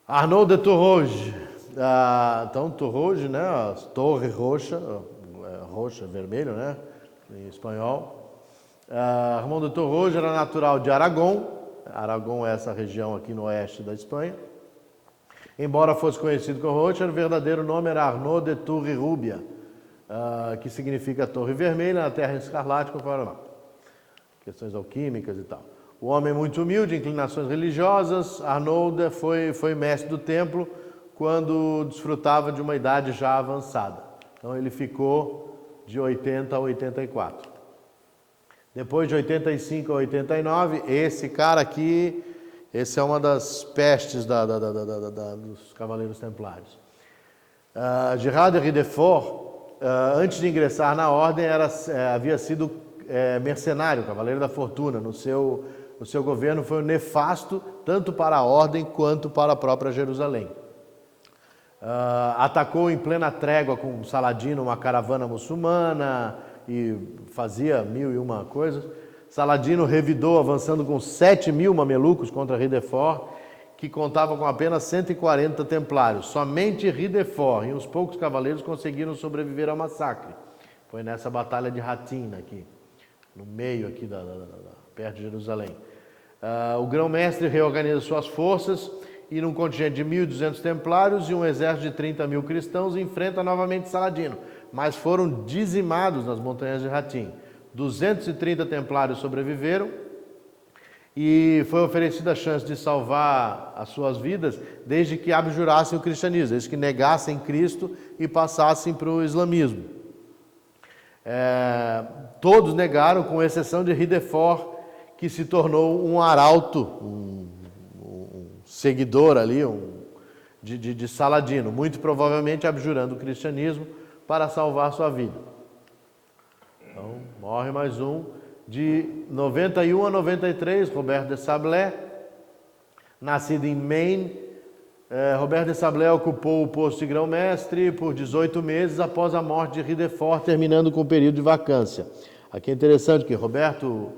Arnaud de Tourrouge, então Tourrouge, né, torre roxa, roxa, vermelho, né, em espanhol. Arnaud de Tourrouge era natural de Aragão. Aragão é essa região aqui no oeste da Espanha. Embora fosse conhecido como Rocha, o verdadeiro nome era Arnaud de Torre-Rubia, que significa Torre Vermelha, na Terra Escarlate, conforme questões alquímicas e tal. O homem muito humilde, inclinações religiosas, Arnaud foi mestre do templo quando desfrutava de uma idade já avançada. Então ele ficou de 80 a 84. Depois de 85 a 89, esse cara aqui, esse é uma das pestes dos Cavaleiros Templários. Gerard de Ridefort, antes de ingressar na ordem, havia sido mercenário, Cavaleiro da Fortuna, no seu o seu governo foi nefasto tanto para a ordem quanto para a própria Jerusalém. Atacou em plena trégua com Saladino uma caravana muçulmana e fazia 1001 coisas. Saladino revidou avançando com 7.000 mamelucos contra Ridefort, que contava com apenas 140 templários. Somente Ridefort e uns poucos cavaleiros conseguiram sobreviver ao massacre. Foi nessa batalha de Hattin, aqui, no meio aqui perto de Jerusalém. O grão-mestre reorganiza suas forças e num contingente de 1.200 templários e um exército de 30.000 cristãos enfrenta novamente Saladino, mas foram dizimados nas montanhas de Hattin. 230 templários sobreviveram e foi oferecida a chance de salvar as suas vidas desde que abjurassem o cristianismo, desde que negassem Cristo e passassem para o islamismo. Todos negaram, com exceção de Ridefort, que se tornou um arauto, um seguidor ali de Saladino, muito provavelmente abjurando o cristianismo para salvar sua vida. Então, morre mais um. De 91 a 93, Robert de Sablé, nascido em Maine. Robert de Sablé ocupou o posto de grão-mestre por 18 meses após a morte de Ridefort, terminando com o período de vacância. Aqui é interessante que Roberto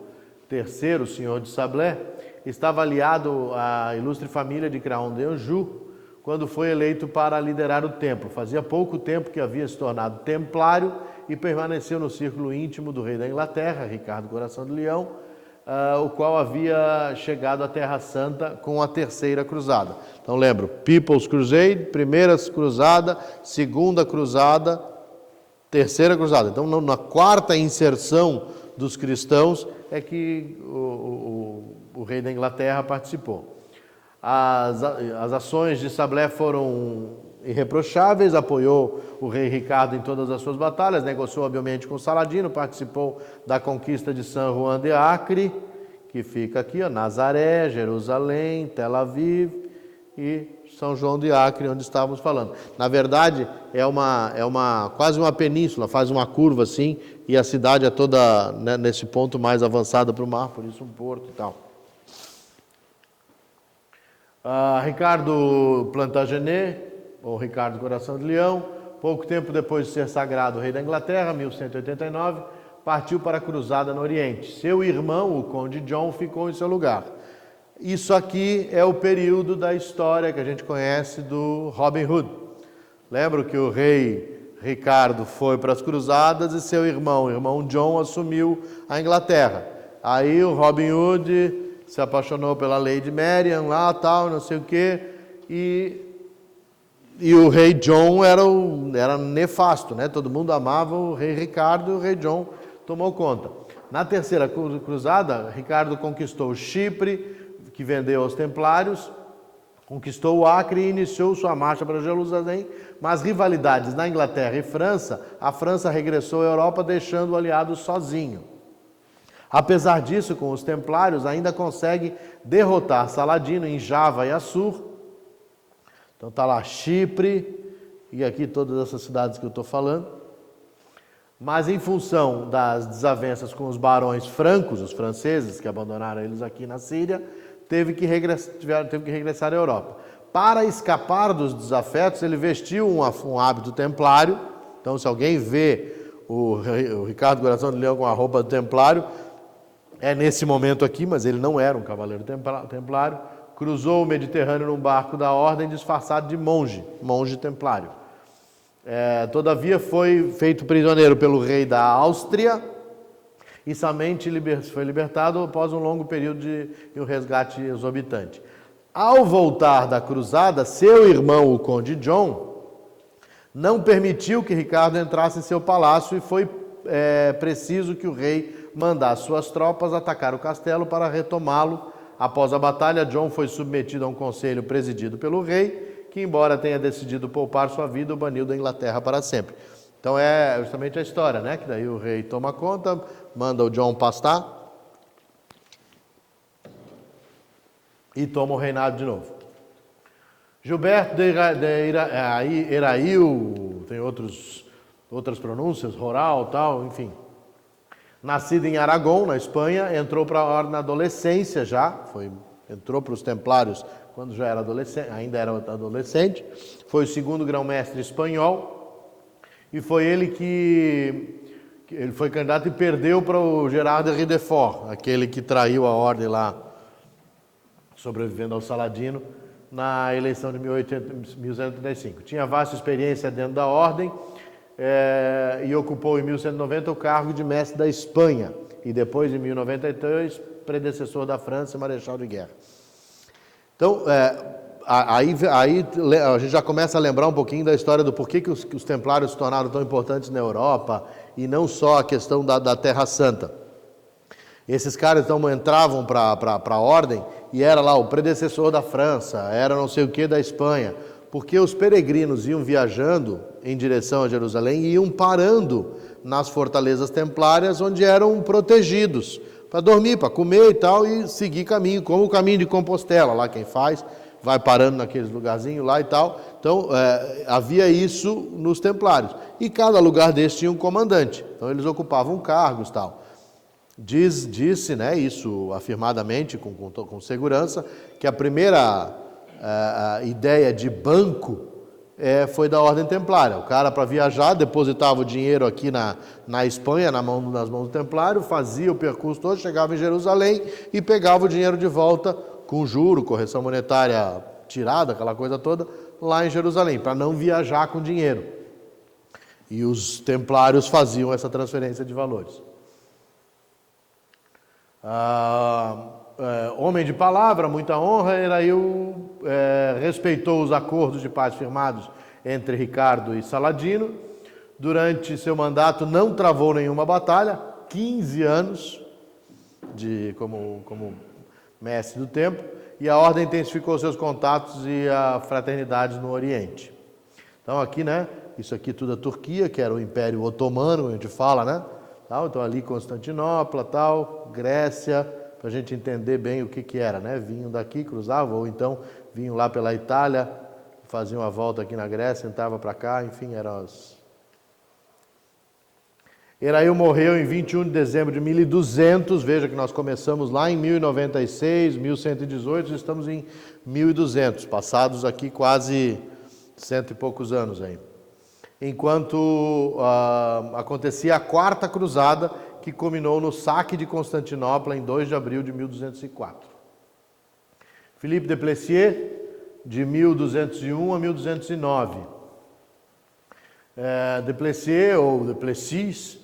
III, senhor de Sablé, estava aliado à ilustre família de Craon d'Anjou quando foi eleito para liderar o templo. Fazia pouco tempo que havia se tornado templário e permaneceu no círculo íntimo do rei da Inglaterra, Ricardo Coração de Leão, o qual havia chegado à Terra Santa com a Terceira Cruzada. Então lembro, People's Crusade, Primeira Cruzada, Segunda Cruzada, Terceira Cruzada. Então na quarta inserção dos cristãos é que o rei da Inglaterra participou. As ações de Sablé foram irreprocháveis, apoiou o rei Ricardo em todas as suas batalhas, negociou habilmente com Saladino, participou da conquista de San Juan de Acre, que fica aqui, Nazaré, Jerusalém, Tel Aviv e São João de Acre, onde estávamos falando. Na verdade, é quase uma península, faz uma curva assim, e a cidade é toda, né, nesse ponto mais avançada para o mar, por isso um porto e tal. Ricardo Plantagenet, ou Ricardo Coração de Leão, pouco tempo depois de ser sagrado rei da Inglaterra, 1189, partiu para a cruzada no Oriente. Seu irmão, o conde John, ficou em seu lugar. Isso aqui é o período da história que a gente conhece do Robin Hood. Lembra que o rei Ricardo foi para as cruzadas e seu irmão, o irmão John, assumiu a Inglaterra. Aí o Robin Hood se apaixonou pela Lady Marian lá, tal, não sei o quê, e o rei John era nefasto, né? Todo mundo amava o rei Ricardo e o rei John tomou conta. Na Terceira Cruzada, Ricardo conquistou Chipre, que vendeu aos templários, conquistou o Acre e iniciou sua marcha para Jerusalém, mas rivalidades na Inglaterra e França, a França regressou à Europa deixando o aliado sozinho. Apesar disso, com os templários, ainda consegue derrotar Saladino em Java e Assur. Então está lá Chipre e aqui todas essas cidades que eu estou falando. Mas em função das desavenças com os barões francos, os franceses que abandonaram eles aqui na Síria, teve que regressar à Europa. Para escapar dos desafetos, ele vestiu um hábito templário. Então se alguém vê o Ricardo Coração de Leão com a roupa do templário, é nesse momento aqui, mas ele não era um cavaleiro templário. Cruzou o Mediterrâneo num barco da ordem disfarçado de monge templário. Todavia foi feito prisioneiro pelo rei da Áustria e somente foi libertado após um longo período de um resgate exorbitante. Ao voltar da cruzada, seu irmão, o conde John, não permitiu que Ricardo entrasse em seu palácio e foi preciso que o rei mandasse suas tropas atacar o castelo para retomá-lo. Após a batalha, John foi submetido a um conselho presidido pelo rei, que, embora tenha decidido poupar sua vida, o baniu da Inglaterra para sempre. Então é justamente a história, né? Que daí o rei toma conta, manda o John pastar e toma o reinado de novo. Gilberto de Herail, tem outras pronúncias, Roral, tal, enfim. Nascido em Aragão, na Espanha, entrou para a ordem na adolescência já, entrou para os Templários quando já era adolescente, ainda era adolescente, foi o segundo grão-mestre espanhol, e foi ele que ele foi candidato e perdeu para o Gerard de Ridefort, aquele que traiu a ordem lá, sobrevivendo ao Saladino, na eleição de 1135. Tinha vasta experiência dentro da ordem, e ocupou em 1190 o cargo de mestre da Espanha, e depois, em 1093, predecessor da França e marechal de guerra. Então, aí a gente já começa a lembrar um pouquinho da história do porquê que os templários se tornaram tão importantes na Europa, e não só a questão da Terra Santa. Esses caras então entravam para a ordem, e era lá o predecessor da França, era não sei o que da Espanha, porque os peregrinos iam viajando em direção a Jerusalém e iam parando nas fortalezas templárias, onde eram protegidos, para dormir, para comer e tal, e seguir caminho, como o caminho de Compostela, lá quem faz, vai parando naqueles lugarzinhos lá e tal. Então, havia isso nos templários. E cada lugar desse tinha um comandante, então eles ocupavam cargos e tal. Disse, né, isso afirmadamente, com segurança, que a primeira ideia de banco foi da Ordem Templária. O cara, para viajar, depositava o dinheiro aqui na Espanha, nas mãos do Templário, fazia o percurso todo, chegava em Jerusalém e pegava o dinheiro de volta com juro, correção monetária tirada, aquela coisa toda, lá em Jerusalém, para não viajar com dinheiro. E os Templários faziam essa transferência de valores. Homem de palavra, muita honra, Erail respeitou os acordos de paz firmados entre Ricardo e Saladino. Durante seu mandato não travou nenhuma batalha, 15 anos como mestre do tempo, e a ordem intensificou seus contatos e a fraternidade no Oriente. Então aqui, né, isso aqui tudo é Turquia, que era o Império Otomano, a gente fala, né? Então ali Constantinopla, tal, Grécia, para a gente entender bem o que era, né? Vinham daqui, cruzavam, ou então vinham lá pela Itália, faziam a volta aqui na Grécia, entravam para cá, enfim, eram as... Erail morreu em 21 de dezembro de 1200, veja que nós começamos lá em 1096, 1118, estamos em 1200, passados aqui quase 100 e poucos anos aí. Enquanto acontecia a Quarta Cruzada, que culminou no saque de Constantinopla em 2 de abril de 1204. Philippe de Plessier, de 1201 a 1209. De Plessier, ou de Plessis,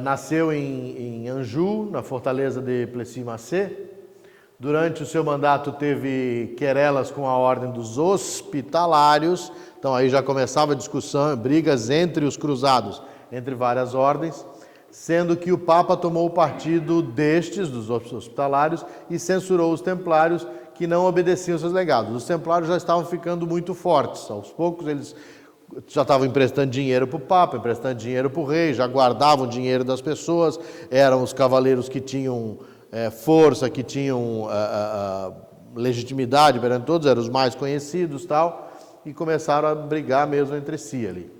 nasceu em Anjou, na fortaleza de Plessis-Massé. Durante o seu mandato teve querelas com a ordem dos hospitalários, então aí já começava a discussão, brigas entre os cruzados, entre várias ordens, sendo que o Papa tomou o partido dos hospitalários, e censurou os templários que não obedeciam seus legados. Os templários já estavam ficando muito fortes, aos poucos eles já estavam emprestando dinheiro para o Papa, emprestando dinheiro para o rei, já guardavam dinheiro das pessoas, eram os cavaleiros que tinham força, que tinham legitimidade perante todos, eram os mais conhecidos, tal, e começaram a brigar mesmo entre si ali.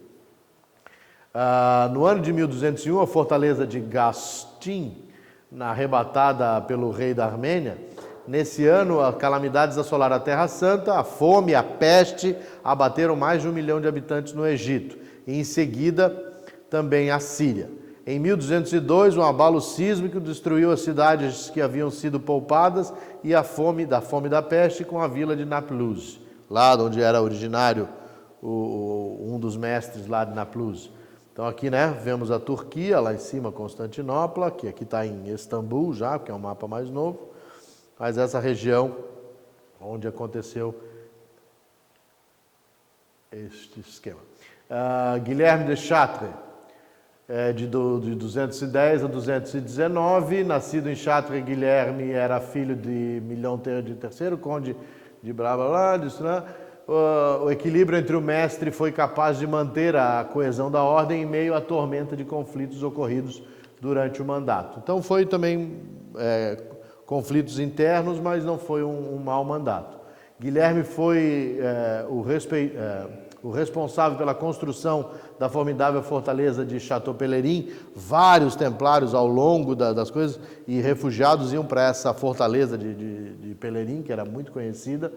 No ano de 1201, a fortaleza de Gastin, arrebatada pelo rei da Armênia, nesse ano, as calamidades assolaram a Terra Santa, a fome, a peste, abateram mais de 1 milhão de habitantes no Egito, e em seguida também a Síria. Em 1202, um abalo sísmico destruiu as cidades que haviam sido poupadas e a fome da peste com a vila de Naplouse, lá onde era originário um dos mestres lá de Naplouse. Então aqui, né, vemos a Turquia, lá em cima Constantinopla, que aqui está em Istambul já, que é um mapa mais novo, mas essa região onde aconteceu este esquema. Guilherme de Chartres, de 210 a 219, nascido em Chartres, Guilherme era filho de Milhão de III, conde de blá blá blá, disso, né? O equilíbrio entre o mestre foi capaz de manter a coesão da ordem em meio à tormenta de conflitos ocorridos durante o mandato. Então foi também conflitos internos, mas não foi um mau mandato. Guilherme foi o responsável pela construção da formidável fortaleza de Chateau Pelerin. Vários templários ao longo das coisas e refugiados iam para essa fortaleza de Pelerin, que era muito conhecida,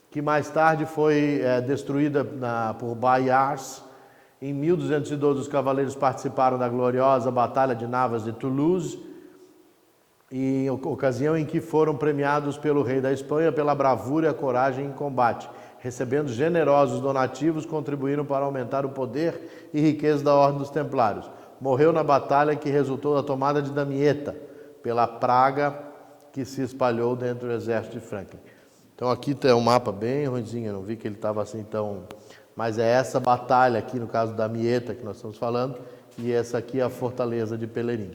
que mais tarde foi destruída por Bayards. Em 1212, os cavaleiros participaram da gloriosa Batalha de Navas de Toulouse, em ocasião em que foram premiados pelo rei da Espanha pela bravura e a coragem em combate. Recebendo generosos donativos, contribuíram para aumentar o poder e riqueza da Ordem dos Templários. Morreu na batalha que resultou da tomada de Damietta, pela praga que se espalhou dentro do exército de Franklin. Então aqui tem um mapa bem ruimzinho, eu não vi que ele estava assim tão... Mas é essa batalha aqui, no caso da Damietta, que nós estamos falando, e essa aqui é a fortaleza de Pelerin.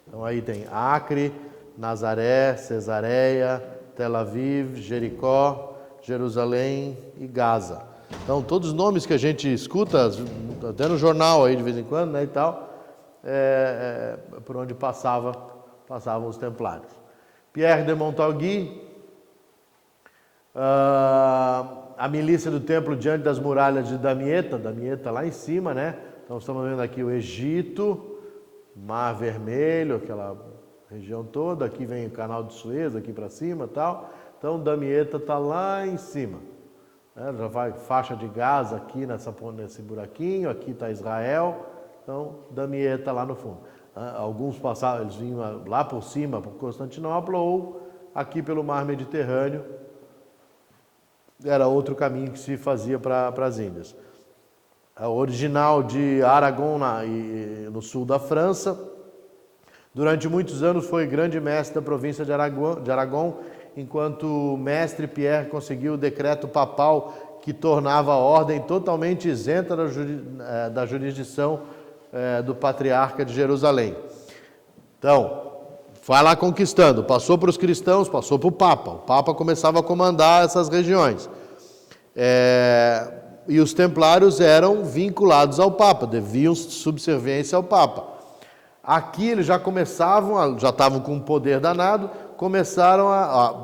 Então aí tem Acre, Nazaré, Cesareia, Tel Aviv, Jericó, Jerusalém e Gaza. Então todos os nomes que a gente escuta, até no jornal aí de vez em quando, né, e tal, por onde passavam os templários. Pierre de Montargis, a milícia do templo diante das muralhas de Damietta lá em cima, né? Então estamos vendo aqui o Egito, Mar Vermelho, aquela região toda, aqui vem o canal de Suez, aqui para cima e tal. Então Damietta está lá em cima. Já vai faixa de Gaza aqui nesse buraquinho, aqui está Israel. Então Damietta lá no fundo. Alguns passavam, eles vinham lá por cima, por Constantinopla, ou aqui pelo Mar Mediterrâneo. Era outro caminho que se fazia para as Índias. A original de Aragon, no sul da França. Durante muitos anos foi grande mestre da província de Aragon, enquanto o mestre Pierre conseguiu o decreto papal que tornava a ordem totalmente isenta da jurisdição do patriarca de Jerusalém. Então, vai lá conquistando, passou para os cristãos, passou para o Papa. O Papa começava a comandar essas regiões. E os templários eram vinculados ao Papa, deviam subserviência ao Papa. Aqui eles já começavam, já estavam com um poder danado, começaram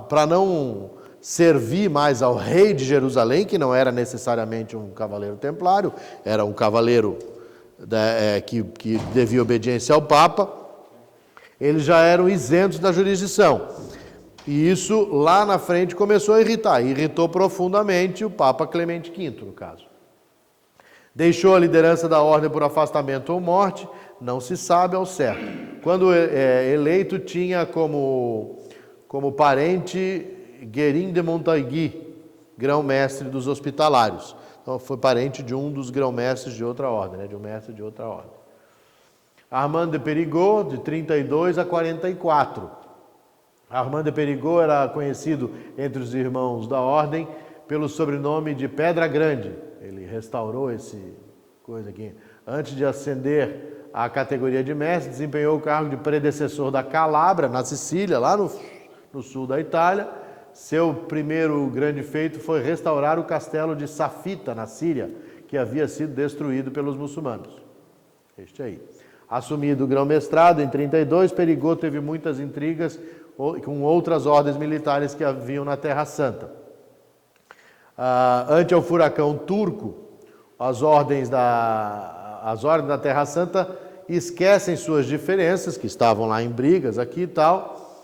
para não servir mais ao rei de Jerusalém, que não era necessariamente um cavaleiro templário, era um cavaleiro que devia obediência ao Papa, eles já eram isentos da jurisdição. E isso, lá na frente, começou a irritar. Irritou profundamente o Papa Clemente V, no caso. Deixou a liderança da ordem por afastamento ou morte, não se sabe ao certo. Quando eleito, tinha como parente Guérin de Montargis, grão-mestre dos hospitalários. Então, foi parente de um dos grão-mestres de outra ordem, né, de um mestre de outra ordem. Armand de Périgueux, de 32 a 44. Armand de Périgueux era conhecido entre os irmãos da ordem pelo sobrenome de Pedra Grande. Ele restaurou esse coisa aqui. Antes de ascender à categoria de mestre, desempenhou o cargo de predecessor da Calabria, na Sicília, lá no sul da Itália. Seu primeiro grande feito foi restaurar o castelo de Safita, na Síria, que havia sido destruído pelos muçulmanos. Este aí. Assumido o grão-mestrado em 32, Périgueux teve muitas intrigas com outras ordens militares que haviam na Terra Santa. Ante o furacão turco, as ordens da Terra Santa esquecem suas diferenças, que estavam lá em brigas aqui e tal,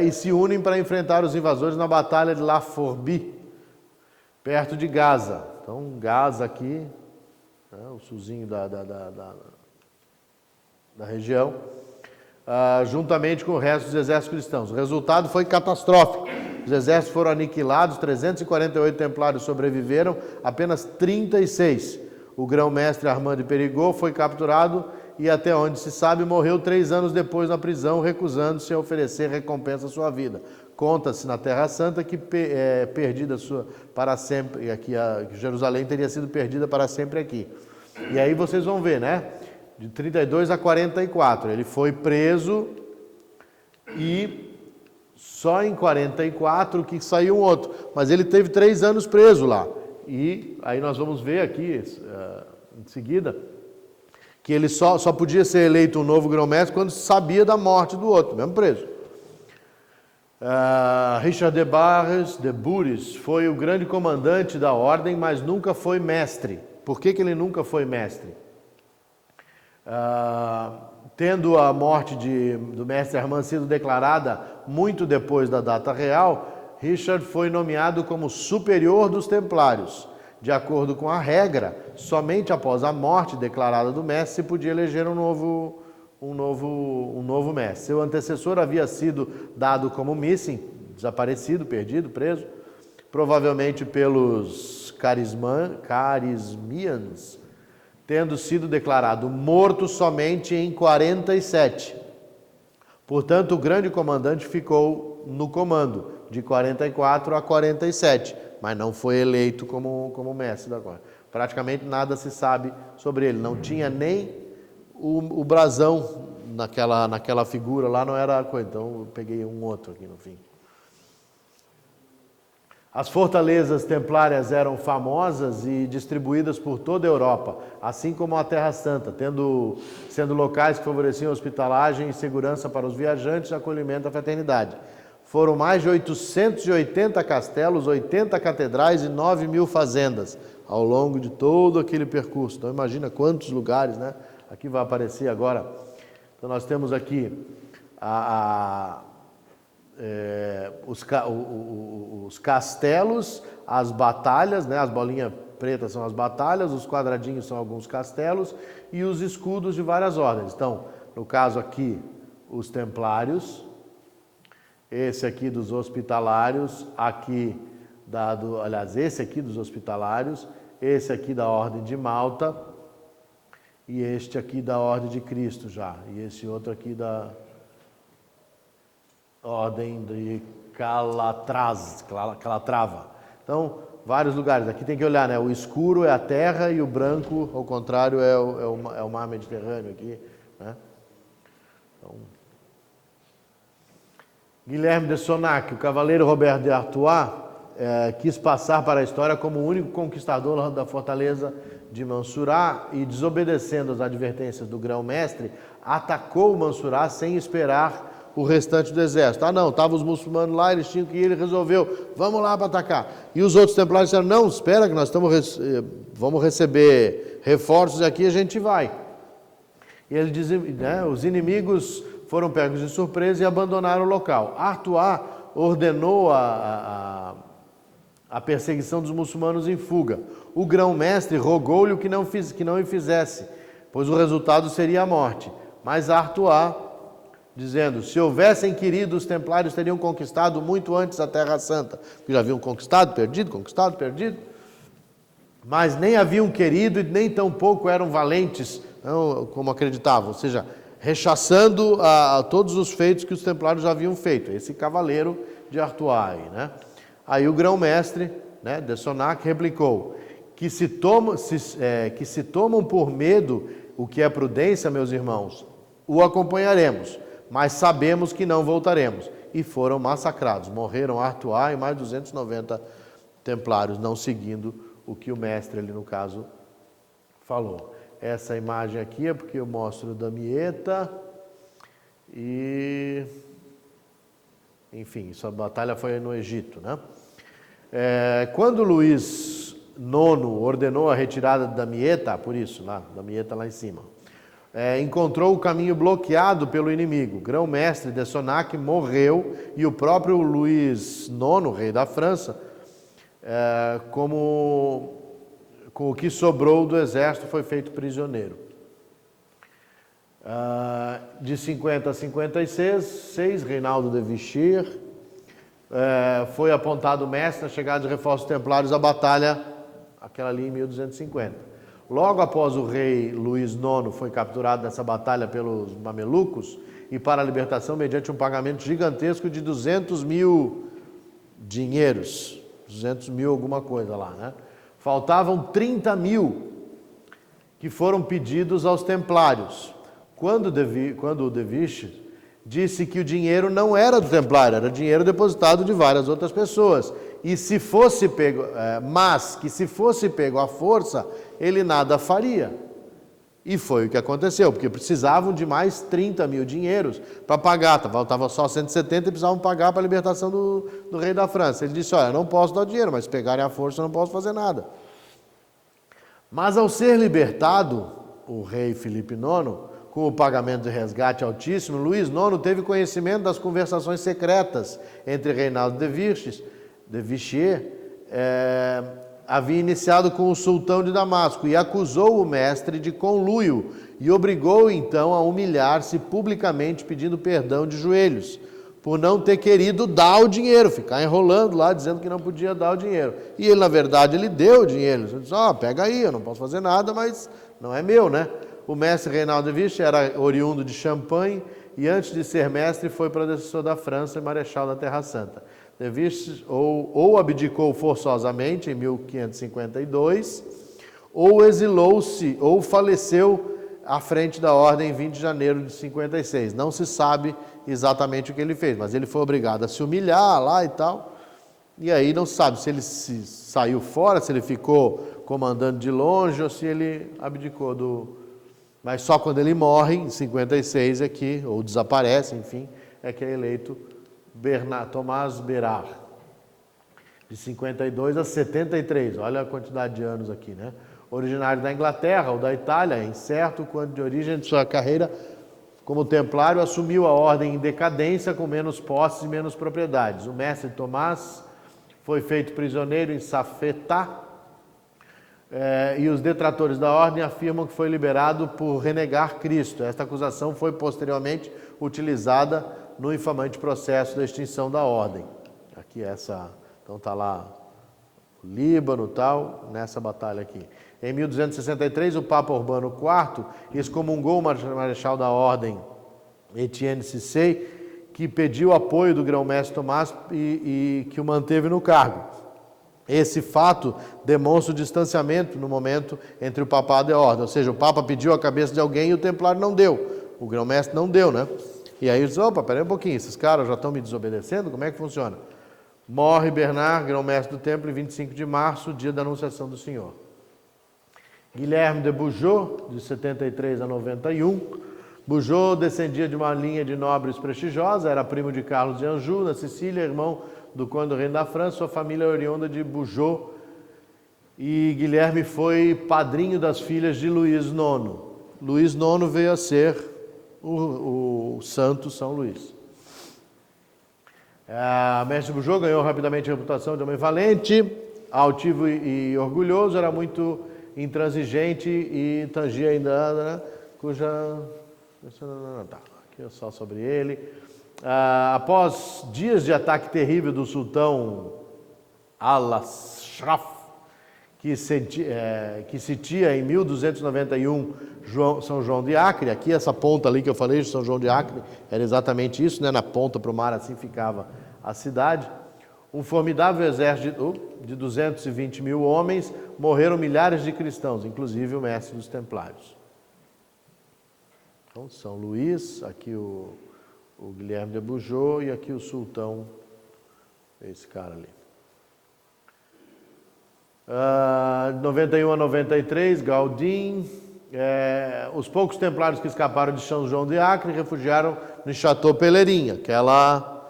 e se unem para enfrentar os invasores na Batalha de La Fourbi, perto de Gaza. Então, Gaza aqui, o sulzinho da região, juntamente com o resto dos exércitos cristãos. O resultado foi catastrófico. Os exércitos foram aniquilados, 348 templários sobreviveram, apenas 36. O grão-mestre Armand de Périgueux foi capturado e, até onde se sabe, morreu 3 anos depois na prisão, recusando-se a oferecer recompensa à sua vida. Conta-se na Terra Santa que perdida para sempre, que Jerusalém teria sido perdida para sempre aqui. E aí vocês vão ver, né? De 32 a 44, ele foi preso e só em 44 que saiu um outro. Mas ele teve 3 anos preso lá. E aí nós vamos ver aqui, em seguida, que ele só podia ser eleito um novo grão-mestre quando sabia da morte do outro, mesmo preso. Richard de Barres de Bourges foi o grande comandante da ordem, mas nunca foi mestre. Por que ele nunca foi mestre? Tendo a morte do mestre Armand sido declarada muito depois da data real, Richard foi nomeado como superior dos templários. De acordo com a regra, somente após a morte declarada do mestre se podia eleger um novo mestre. Seu antecessor havia sido dado como missing, desaparecido, perdido, preso, provavelmente pelos carismians, tendo sido declarado morto somente em 47. Portanto, o grande comandante ficou no comando de 44 a 47, mas não foi eleito como mestre da guarda. Praticamente nada se sabe sobre ele, não tinha nem o brasão naquela figura lá, não era coisa, então eu peguei um outro aqui no fim. As fortalezas templárias eram famosas e distribuídas por toda a Europa, assim como a Terra Santa, sendo locais que favoreciam hospitalagem e segurança para os viajantes e acolhimento à fraternidade. Foram mais de 880 castelos, 80 catedrais e 9.000 fazendas ao longo de todo aquele percurso. Então imagina quantos lugares, né? Aqui vai aparecer agora. Então nós temos aqui os castelos, as batalhas, né? As bolinhas pretas são as batalhas, os quadradinhos são alguns castelos e os escudos de várias ordens. Então, no caso aqui, os templários, esse aqui dos hospitalários, esse aqui dos hospitalários, esse aqui da Ordem de Malta e este aqui da Ordem de Cristo já, e esse outro aqui da Ordem de Calatrava. Então, vários lugares. Aqui tem que olhar, né? O escuro é a terra e o branco, ao contrário, é o mar Mediterrâneo aqui, né? Então, Guilherme de Sonac, o cavaleiro Robert de Artois, quis passar para a história como o único conquistador da fortaleza de Mansurá e, desobedecendo às advertências do grão-mestre, atacou Mansurá sem esperar o restante do exército. Não, estavam os muçulmanos lá, eles tinham que ir, ele resolveu, vamos lá para atacar. E os outros templários disseram, não, espera que nós vamos receber reforços e aqui a gente vai. E ele diz, né, os inimigos foram pegos de surpresa e abandonaram o local. Artois ordenou a perseguição dos muçulmanos em fuga. O grão-mestre rogou-lhe que não o fizesse, pois o resultado seria a morte. Mas Artois, dizendo, se houvessem querido, os templários teriam conquistado muito antes a Terra Santa. Porque já haviam conquistado, perdido, mas nem haviam querido e nem tampouco eram valentes, não, como acreditavam, ou seja, rechaçando a todos os feitos que os templários já haviam feito. Esse cavaleiro de Artois, né? Aí o grão-mestre, né, de Sonac, replicou que se tomam por medo o que é prudência, meus irmãos, o acompanharemos, mas sabemos que não voltaremos. E foram massacrados. Morreram Artois e mais 290 templários, não seguindo o que o mestre ali, no caso, falou. Essa imagem aqui é porque eu mostro Damietta e... Enfim, essa batalha foi no Egito, né? Quando Luís IX ordenou a retirada de Damietta, por isso, Damietta lá em cima, encontrou o caminho bloqueado pelo inimigo. O grão-mestre de Sonac morreu e o próprio Luís IX, rei da França, com o que sobrou do exército, foi feito prisioneiro. De 50 a 56, Reinaldo de Vichy foi apontado mestre na chegada de reforços templários à batalha, aquela ali em 1250. Logo após o rei Luís IX foi capturado nessa batalha pelos mamelucos e para a libertação mediante um pagamento gigantesco de 200 mil dinheiros, 200 mil alguma coisa lá, né? Faltavam 30 mil que foram pedidos aos templários. Quando o de Vichy disse que o dinheiro não era do templário, era dinheiro depositado de várias outras pessoas. E se fosse pego, mas que se fosse pego à força, ele nada faria. E foi o que aconteceu, porque precisavam de mais 30 mil dinheiros para pagar, faltava só 170 e precisavam pagar para a libertação do rei da França. Ele disse, olha, eu não posso dar o dinheiro, mas se pegarem a força eu não posso fazer nada. Mas ao ser libertado, o rei Filipe IX, com o pagamento de resgate altíssimo, Luís IX teve conhecimento das conversações secretas entre Reinaldo de Vichy, havia iniciado com o sultão de Damasco e acusou o mestre de conluio e obrigou então a humilhar-se publicamente pedindo perdão de joelhos, por não ter querido dar o dinheiro, ficar enrolando lá dizendo que não podia dar o dinheiro. E ele, na verdade, ele deu o dinheiro. Ele disse, pega aí, eu não posso fazer nada, mas não é meu, né? O mestre Reinaldo de Vichy era oriundo de Champagne e antes de ser mestre foi predecessor da França e marechal da Terra Santa. De Vichy ou abdicou forçosamente em 1552, ou exilou-se, ou faleceu à frente da ordem em 20 de janeiro de 56. Não se sabe exatamente o que ele fez, mas ele foi obrigado a se humilhar lá e tal, e aí não se sabe se ele se saiu fora, se ele ficou comandando de longe ou se ele abdicou do... Mas só quando ele morre, em 56, ou desaparece, enfim, é que é eleito Tomás Bérard, de 52 a 73, olha a quantidade de anos aqui, né? Originário da Inglaterra ou da Itália, incerto quanto de origem de sua carreira como templário, assumiu a ordem em decadência com menos posses e menos propriedades. O mestre Tomás foi feito prisioneiro em Safetá, e os detratores da ordem afirmam que foi liberado por renegar Cristo. Esta acusação foi posteriormente utilizada no infamante processo da extinção da ordem. Aqui então está lá o Líbano tal, nessa batalha aqui. Em 1263, o Papa Urbano IV excomungou o marechal da ordem Etienne Cissé, que pediu apoio do grão-mestre Tomás e que o manteve no cargo. Esse fato demonstra o distanciamento no momento entre o papado e a ordem, ou seja, o Papa pediu a cabeça de alguém e o templário não deu, o grão-mestre não deu, né? E aí ele disse, peraí um pouquinho, esses caras já estão me desobedecendo, como é que funciona? Morre Bernard, grão-mestre do templo, em 25 de março, dia da Anunciação do Senhor. Guilherme de Bugeaud, de 73 a 91, Bugeaud descendia de uma linha de nobres prestigiosa, era primo de Carlos de Anjou, na Sicília, irmão do conde do reino da França, sua família é oriunda de Bugeaud, e Guilherme foi padrinho das filhas de Luís IX. Luís IX veio a ser o santo São Luís. Mestre Bugeaud ganhou rapidamente a reputação de homem valente, altivo e orgulhoso, era muito intransigente e tangia ainda, né, cuja... Aqui é só sobre ele. Após dias de ataque terrível do sultão Al-Ashraf, que sitia em 1291 São João de Acre, aqui essa ponta ali que eu falei de São João de Acre, era exatamente isso, né? Na ponta para o mar assim ficava a cidade. Um formidável exército de 220 mil homens, morreram milhares de cristãos, inclusive o mestre dos templários. Então, São Luís, aqui o Guilherme de Bugeaud e aqui o sultão, esse cara ali. 91 a 93, Gaudin. Os poucos templários que escaparam de São João de Acre refugiaram no Chateau Pelerin, aquela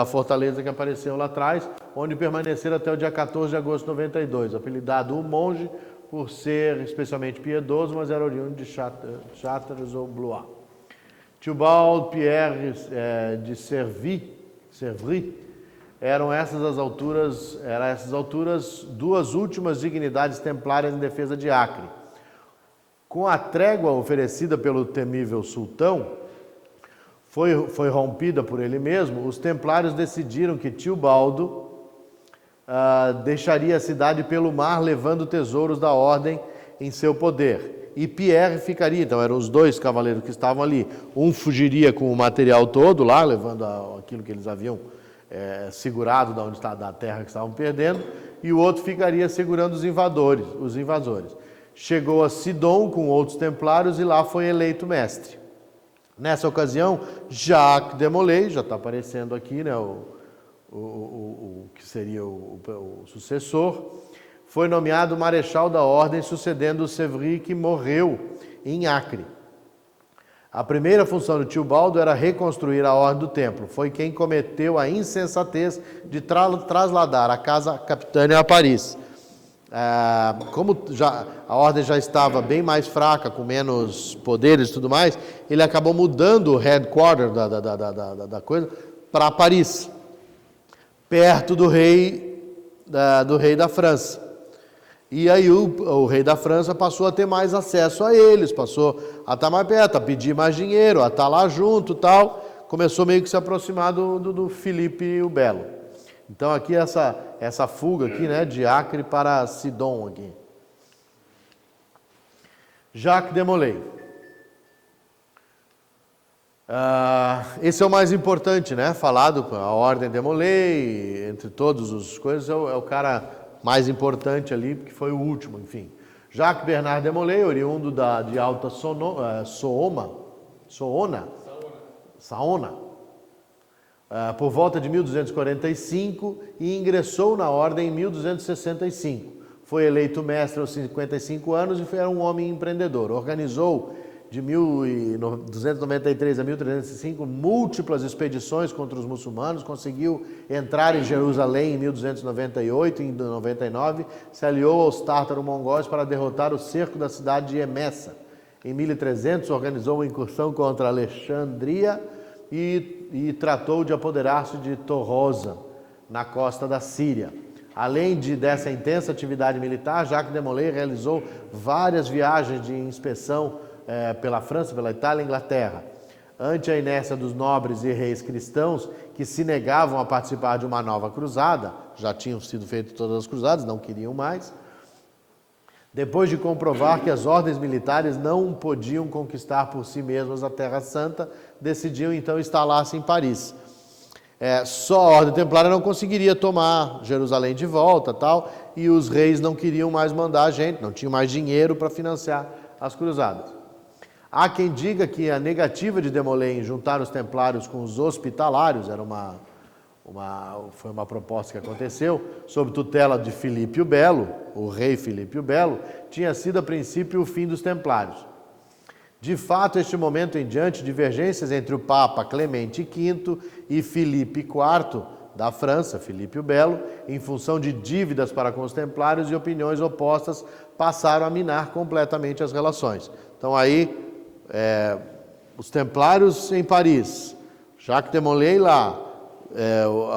fortaleza que apareceu lá atrás, onde permaneceram até o dia 14 de agosto de 92, apelidado o monge por ser especialmente piedoso, mas era oriundo de Chartres ou Blois. Théobald Pierre de Servis, eram essas alturas duas últimas dignidades templárias em defesa de Acre. Com a trégua oferecida pelo temível sultão, foi rompida por ele mesmo, os templários decidiram que Teobaldo deixaria a cidade pelo mar, levando tesouros da ordem em seu poder. E Pierre ficaria, então eram os dois cavaleiros que estavam ali. Um fugiria com o material todo lá, levando aquilo que eles haviam segurado da terra que estavam perdendo, e o outro ficaria segurando os invasores. Chegou a Sidon com outros templários e lá foi eleito mestre. Nessa ocasião, Jacques de Molay, já está aparecendo aqui, né, o que seria o sucessor, foi nomeado marechal da ordem, sucedendo o Sévry, que morreu em Acre. A primeira função do tio Baldo era reconstruir a ordem do templo. Foi quem cometeu a insensatez de trasladar a casa capitânia a Paris. Como a ordem já estava bem mais fraca, com menos poderes e tudo mais, ele acabou mudando o headquarter da coisa para Paris, perto do rei da França. E aí o rei da França passou a ter mais acesso a eles, passou a estar mais perto, a pedir mais dinheiro, a estar lá junto e tal. Começou meio que se aproximar do Filipe o Belo. Então aqui essa fuga aqui, né, de Acre para Sidon aqui. Jacques de Molay. Esse é o mais importante, né? Falado com a ordem de Molay, entre todas as coisas, é o cara mais importante ali, porque foi o último, enfim. Jacques Bernard de Molay, oriundo de Alta Saona, por volta de 1245, e ingressou na ordem em 1265. Foi eleito mestre aos 55 anos e era um homem empreendedor. Organizou de 1293 a 1305 múltiplas expedições contra os muçulmanos, conseguiu entrar em Jerusalém em 1298 e em 99 se aliou aos tártaro-mongóis para derrotar o cerco da cidade de Emesa. Em 1300 organizou uma incursão contra Alexandria e tratou de apoderar-se de Torrosa, na costa da Síria. Além dessa intensa atividade militar, Jacques de Molay realizou várias viagens de inspeção pela França, pela Itália e Inglaterra. Ante a inércia dos nobres e reis cristãos que se negavam a participar de uma nova cruzada, já tinham sido feitas todas as cruzadas, não queriam mais, depois de comprovar que as ordens militares não podiam conquistar por si mesmas a Terra Santa, decidiu então instalar-se em Paris. Só a ordem templária não conseguiria tomar Jerusalém de volta, tal, e os reis não queriam mais mandar gente, não tinham mais dinheiro para financiar as cruzadas. Há quem diga que a negativa de de Molay em juntar os templários com os hospitalários, foi uma proposta que aconteceu, sob tutela de Filipe o Belo, o rei Filipe o Belo, tinha sido a princípio o fim dos templários. De fato, este momento em diante, divergências entre o Papa Clemente V e Filipe IV da França, Filipe o Belo, em função de dívidas para com os templários e opiniões opostas, passaram a minar completamente as relações. Então aí, os templários em Paris, Jacques de Molay lá,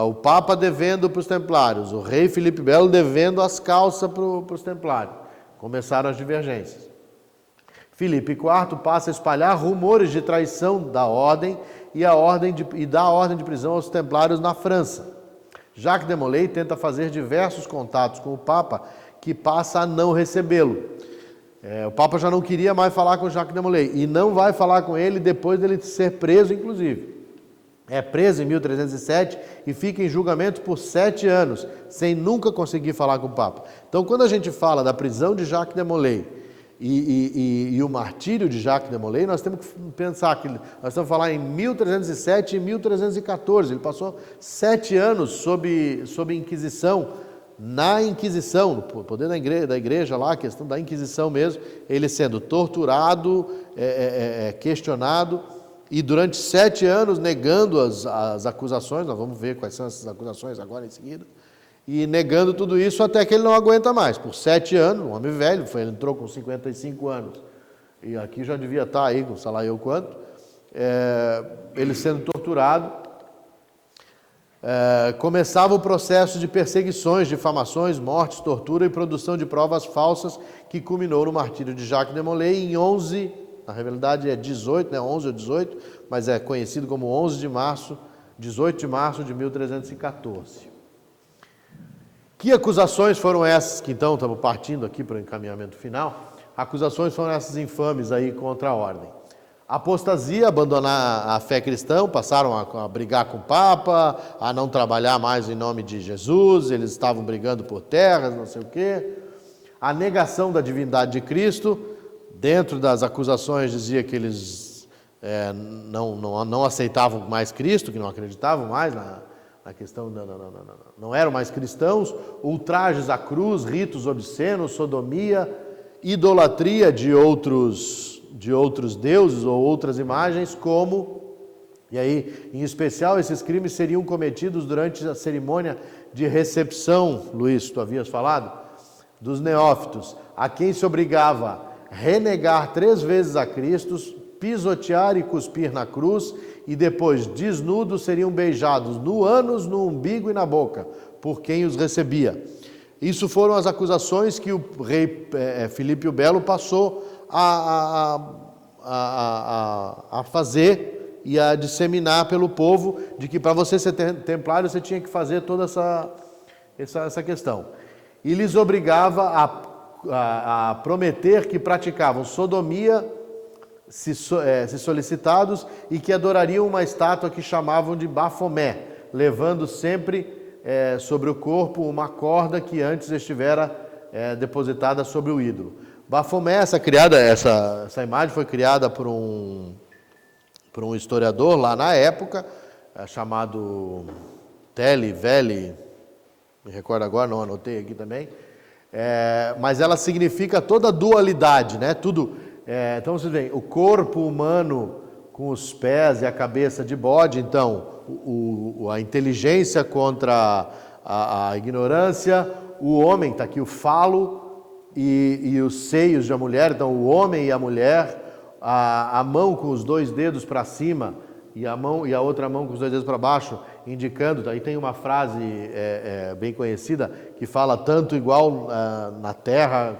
o Papa devendo para os templários, o rei Filipe Belo devendo as calças para os templários. Começaram as divergências. Filipe IV passa a espalhar rumores de traição da ordem e dá a ordem de prisão aos templários na França. Jacques de Molay tenta fazer diversos contatos com o Papa, que passa a não recebê-lo. O Papa já não queria mais falar com Jacques de Molay e não vai falar com ele depois dele ser preso, inclusive. É preso em 1307 e fica em julgamento por 7 anos, sem nunca conseguir falar com o Papa. Então, quando a gente fala da prisão de Jacques de Molay e o martírio de Jacques de Molay, nós temos que pensar que nós estamos falando em 1307 e 1314. Ele passou 7 anos sob Inquisição. Na Inquisição, no poder da igreja lá, a questão da Inquisição mesmo, ele sendo torturado, questionado, e durante 7 anos negando as acusações, nós vamos ver quais são essas acusações agora em seguida, e negando tudo isso até que ele não aguenta mais. Por 7 anos, um homem velho, ele entrou com 55 anos, e aqui já devia estar aí, com sei lá eu quanto, ele sendo torturado, começava o processo de perseguições, difamações, mortes, tortura e produção de provas falsas que culminou no martírio de Jacques de Molay em 11, na realidade é 18, né, 11 ou 18, mas é conhecido como 18 de março de 1314. Que acusações foram essas, que então estamos partindo aqui para o encaminhamento final, acusações foram essas infames aí contra a ordem. Apostasia, abandonar a fé cristã, passaram a brigar com o Papa, a não trabalhar mais em nome de Jesus, eles estavam brigando por terras, não sei o quê. A negação da divindade de Cristo, dentro das acusações dizia que eles não aceitavam mais Cristo, que não acreditavam mais na questão, não eram mais cristãos, ultrajes à cruz, ritos obscenos, sodomia, idolatria de outros deuses ou outras imagens, e aí, em especial, esses crimes seriam cometidos durante a cerimônia de recepção, Luiz, tu havias falado, dos neófitos, a quem se obrigava a renegar 3 vezes a Cristo, pisotear e cuspir na cruz, e depois, desnudos, seriam beijados no ânus, no umbigo e na boca, por quem os recebia. Isso foram as acusações que o rei Filipe o Belo passou a fazer e a disseminar pelo povo, de que para você ser templário você tinha que fazer toda essa questão. E lhes obrigava a prometer que praticavam sodomia se solicitados e que adorariam uma estátua que chamavam de Bafomé, levando sempre sobre o corpo uma corda que antes estivera depositada sobre o ídolo. Bafomé, essa imagem foi criada por um historiador lá na época, chamado Veli, me recordo agora, não anotei aqui também, mas ela significa toda a dualidade, né? Tudo. Então vocês veem, o corpo humano com os pés e a cabeça de bode, então a inteligência contra a ignorância, o homem, está aqui o falo e os seios da mulher, então o homem e a mulher, a mão com os 2 dedos para cima e a outra mão com os 2 dedos para baixo, indicando, aí tem uma frase bem conhecida que fala tanto igual na terra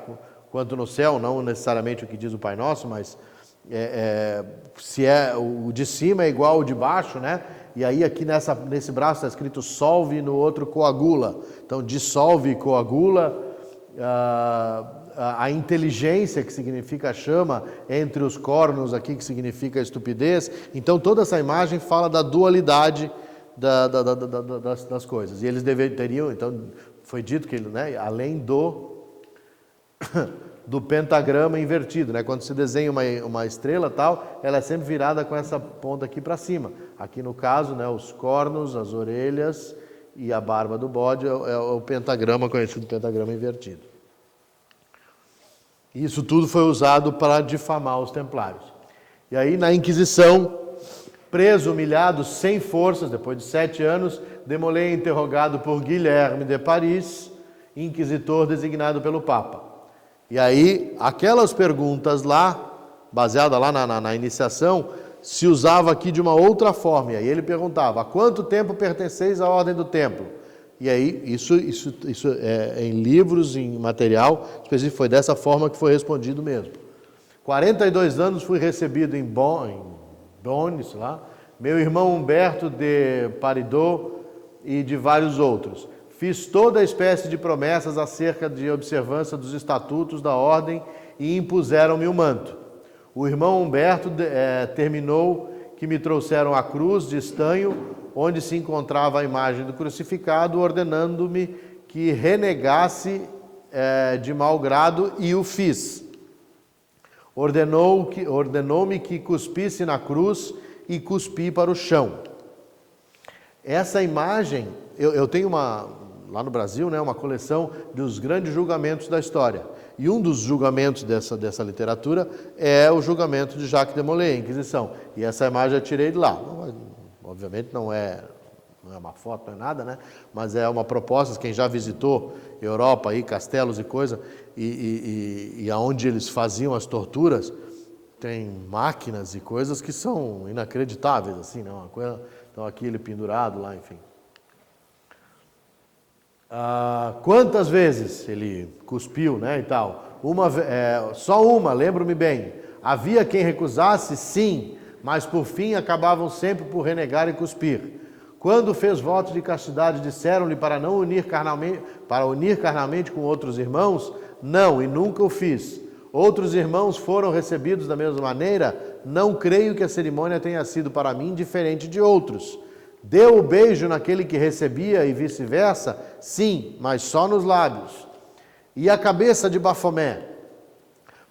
quanto no céu, não necessariamente o que diz o Pai Nosso, mas se o de cima é igual ao de baixo, né? E aí aqui nesse braço está escrito solve e no outro coagula. Então dissolve e coagula, a inteligência, que significa chama, entre os cornos aqui, que significa estupidez. Então toda essa imagem fala da dualidade das coisas. E eles teriam, então foi dito que, né, além do pentagrama invertido, né? Quando se desenha uma estrela tal, ela é sempre virada com essa ponta aqui para cima. Aqui no caso, né, os cornos, as orelhas e a barba do bode é o pentagrama, conhecido pentagrama invertido. Isso tudo foi usado para difamar os templários. E aí na Inquisição, preso, humilhado, sem forças, depois de 7 anos, Demolay é interrogado por Guilherme de Paris, inquisitor designado pelo Papa. E aí, aquelas perguntas lá, baseada lá na iniciação, se usava aqui de uma outra forma. E aí ele perguntava, há quanto tempo pertenceis à Ordem do Templo? E aí, isso em livros, em material específico, foi dessa forma que foi respondido mesmo. 42 anos fui recebido em Bonn, lá, meu irmão Humberto de Paridot e de vários outros. Fiz toda a espécie de promessas acerca de observância dos estatutos da ordem e impuseram-me o manto. O irmão Humberto terminou que me trouxeram a cruz de estanho, onde se encontrava a imagem do crucificado, ordenando-me que renegasse de mau grado, e o fiz. Ordenou-me que cuspisse na cruz e cuspi para o chão. Essa imagem, eu tenho lá no Brasil, né, uma coleção dos grandes julgamentos da história. E um dos julgamentos dessa literatura é o julgamento de Jacques de Molay, a Inquisição. E essa imagem eu tirei de lá. Obviamente não é uma foto, não é nada, né? Mas é uma proposta, quem já visitou Europa, aí, castelos e coisa, e aonde eles faziam as torturas, tem máquinas e coisas que são inacreditáveis, assim, né? Uma coisa, então aqui ele pendurado lá, enfim. Quantas vezes ele cuspiu, né, e tal? Só uma, lembro-me bem. Havia quem recusasse, sim, mas por fim acabavam sempre por renegar e cuspir. Quando fez votos de castidade, disseram-lhe para unir carnalmente com outros irmãos? Não, e nunca o fiz. Outros irmãos foram recebidos da mesma maneira? Não creio que a cerimônia tenha sido para mim diferente de outros. Deu o beijo naquele que recebia e vice-versa? Sim, mas só nos lábios. E a cabeça de Bafomé?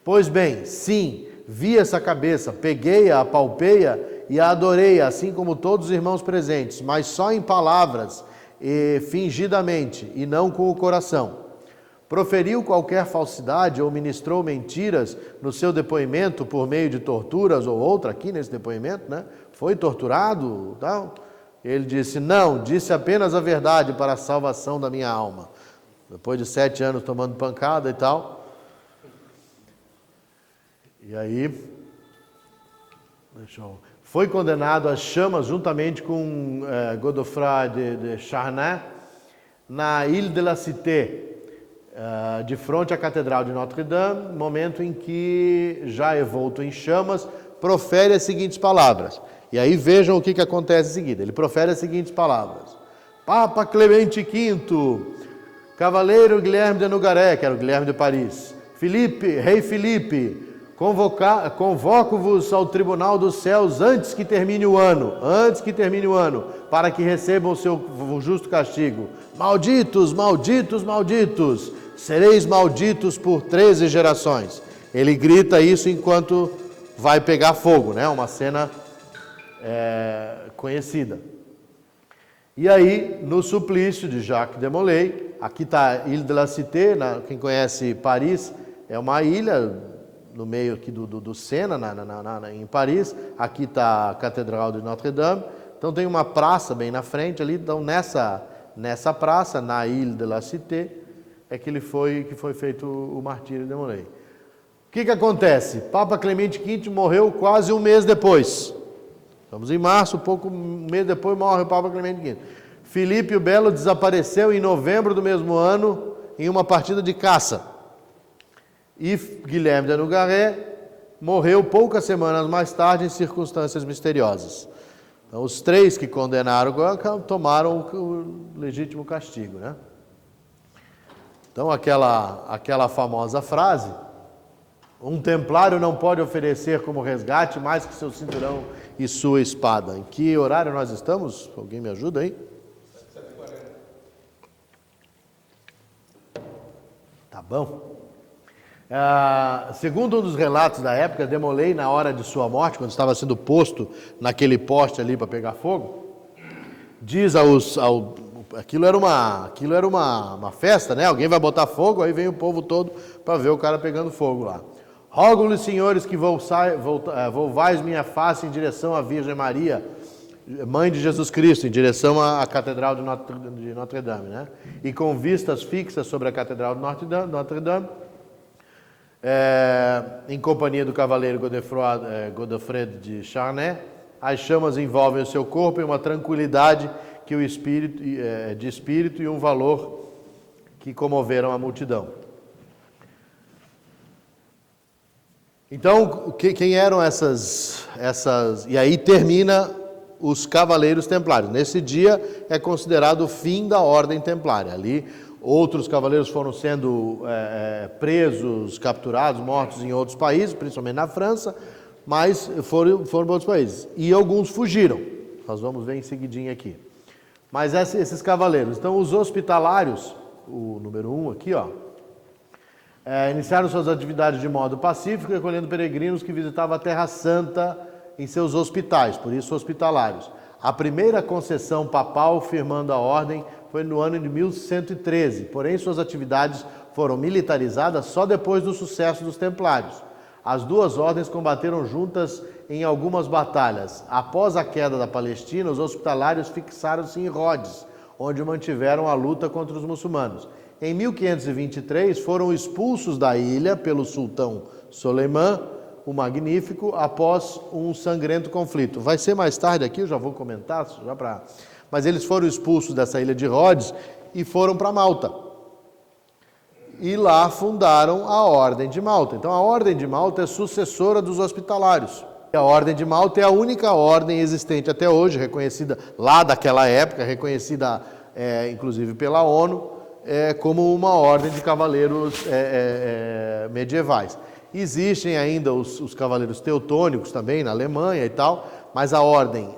Pois bem, sim, vi essa cabeça, peguei-a, apalpei-a e a adorei, assim como todos os irmãos presentes, mas só em palavras e fingidamente, e não com o coração. Proferiu qualquer falsidade ou ministrou mentiras no seu depoimento por meio de torturas ou outra, aqui nesse depoimento, né? Foi torturado, tal. Ele disse, não, disse apenas a verdade para a salvação da minha alma. Depois de 7 anos tomando pancada e tal. E aí, foi condenado às chamas juntamente com Godefroy de Charnay na Ile de la Cité, de frente à Catedral de Notre-Dame, momento em que, já envolto em chamas, profere as seguintes palavras. E aí vejam o que acontece em seguida. Ele profere as seguintes palavras. Papa Clemente V, Cavaleiro Guilherme de Nogaret, que era o Guilherme de Paris, Rei Filipe, convoco-vos ao tribunal dos céus antes que termine o ano, para que recebam o seu justo castigo. Malditos, malditos, malditos, sereis malditos por 13 gerações. Ele grita isso enquanto vai pegar fogo, né? Uma cena conhecida. E aí, no suplício de Jacques de Molay, aqui está Ile de la Cité, quem conhece Paris, é uma ilha no meio aqui do Sena, em Paris. Aqui está a Catedral de Notre-Dame. Então tem uma praça bem na frente ali. Então nessa praça, na Ile de la Cité, é que foi feito o martírio de Molay. O que acontece? Papa Clemente V morreu quase um mês depois. Estamos em março, um mês depois morre o Papa Clemente V. Filipe o Belo desapareceu em novembro do mesmo ano em uma partida de caça. E Guilherme de Nogaret morreu poucas semanas mais tarde em circunstâncias misteriosas. Então, os 3 que condenaram tomaram o legítimo castigo, né? Então, aquela famosa frase, um templário não pode oferecer como resgate mais que seu cinturão e sua espada. Em que horário nós estamos? Alguém me ajuda aí? 7h40. Tá bom. Segundo um dos relatos da época, de Molay, na hora de sua morte, quando estava sendo posto naquele poste ali para pegar fogo, diz aquilo era uma festa, né? Alguém vai botar fogo, aí vem o povo todo para ver o cara pegando fogo lá. Rogo-lhes, senhores, que volvais minha face em direção à Virgem Maria, Mãe de Jesus Cristo, em direção à Catedral de Notre-Dame, né? E com vistas fixas sobre a Catedral de Notre-Dame, em companhia do cavaleiro Godefroy de Charnay, as chamas envolvem o seu corpo em uma tranquilidade de espírito e um valor que comoveram a multidão. Então, quem eram essas... E aí termina os Cavaleiros Templários. Nesse dia é considerado o fim da Ordem Templária. Ali, outros cavaleiros foram sendo presos, capturados, mortos em outros países, principalmente na França, mas foram para outros países. E alguns fugiram. Nós vamos ver em seguidinho aqui. Mas esses cavaleiros. Então, os hospitalários, o número 1 aqui, ó, iniciaram suas atividades de modo pacífico, recolhendo peregrinos que visitavam a Terra Santa em seus hospitais, por isso hospitalários. A primeira concessão papal firmando a ordem foi no ano de 1113, porém suas atividades foram militarizadas só depois do sucesso dos Templários. As duas ordens combateram juntas em algumas batalhas. Após a queda da Palestina, os hospitalários fixaram-se em Rhodes, onde mantiveram a luta contra os muçulmanos. Em 1523, foram expulsos da ilha pelo sultão Soleiman, o Magnífico, após um sangrento conflito. Vai ser mais tarde aqui, eu já vou comentar, mas eles foram expulsos dessa ilha de Rhodes e foram para Malta. E lá fundaram a Ordem de Malta. Então, a Ordem de Malta é sucessora dos hospitalários. A Ordem de Malta é a única ordem existente até hoje, reconhecida lá daquela época, reconhecida inclusive pela ONU, como uma ordem de cavaleiros medievais. Existem ainda os cavaleiros teutônicos também na Alemanha e tal, mas a ordem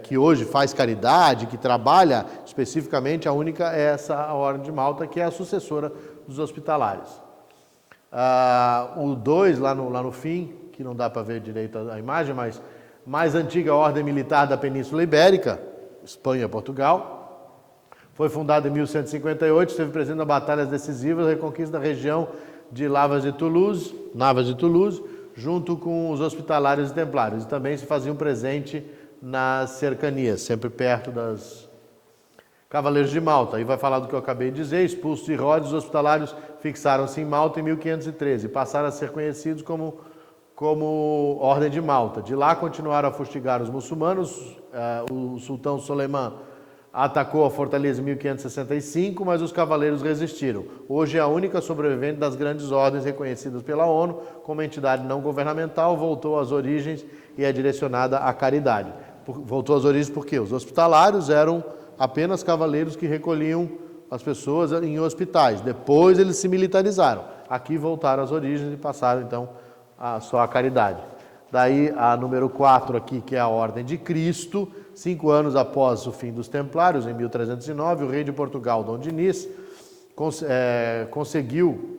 que hoje faz caridade, que trabalha especificamente, a única é a Ordem de Malta, que é a sucessora dos hospitalários. O 2, lá no fim, que não dá para ver direito a imagem, mas mais antiga ordem militar da Península Ibérica, Espanha, Portugal. Foi fundada em 1158, esteve presente em batalhas decisivas, reconquista da região de Navas de Toulouse, junto com os hospitalários e templários. E também se faziam presente nas cercanias, sempre perto das Cavaleiros de Malta. Aí vai falar do que eu acabei de dizer. Expulsos de Rhodes, os hospitalários fixaram-se em Malta em 1513 e passaram a ser conhecidos como Ordem de Malta. De lá continuaram a fustigar os muçulmanos. O sultão Soleiman atacou a fortaleza em 1565, mas os cavaleiros resistiram. Hoje é a única sobrevivente das grandes ordens reconhecidas pela ONU como entidade não governamental, voltou às origens e é direcionada à caridade. Voltou às origens porque os hospitalários eram apenas cavaleiros que recolhiam as pessoas em hospitais. Depois eles se militarizaram. Aqui voltaram às origens e passaram então só a caridade. Daí a número 4 aqui, que é a Ordem de Cristo. 5 anos após o fim dos Templários, em 1309, o rei de Portugal, Dom Dinis, conseguiu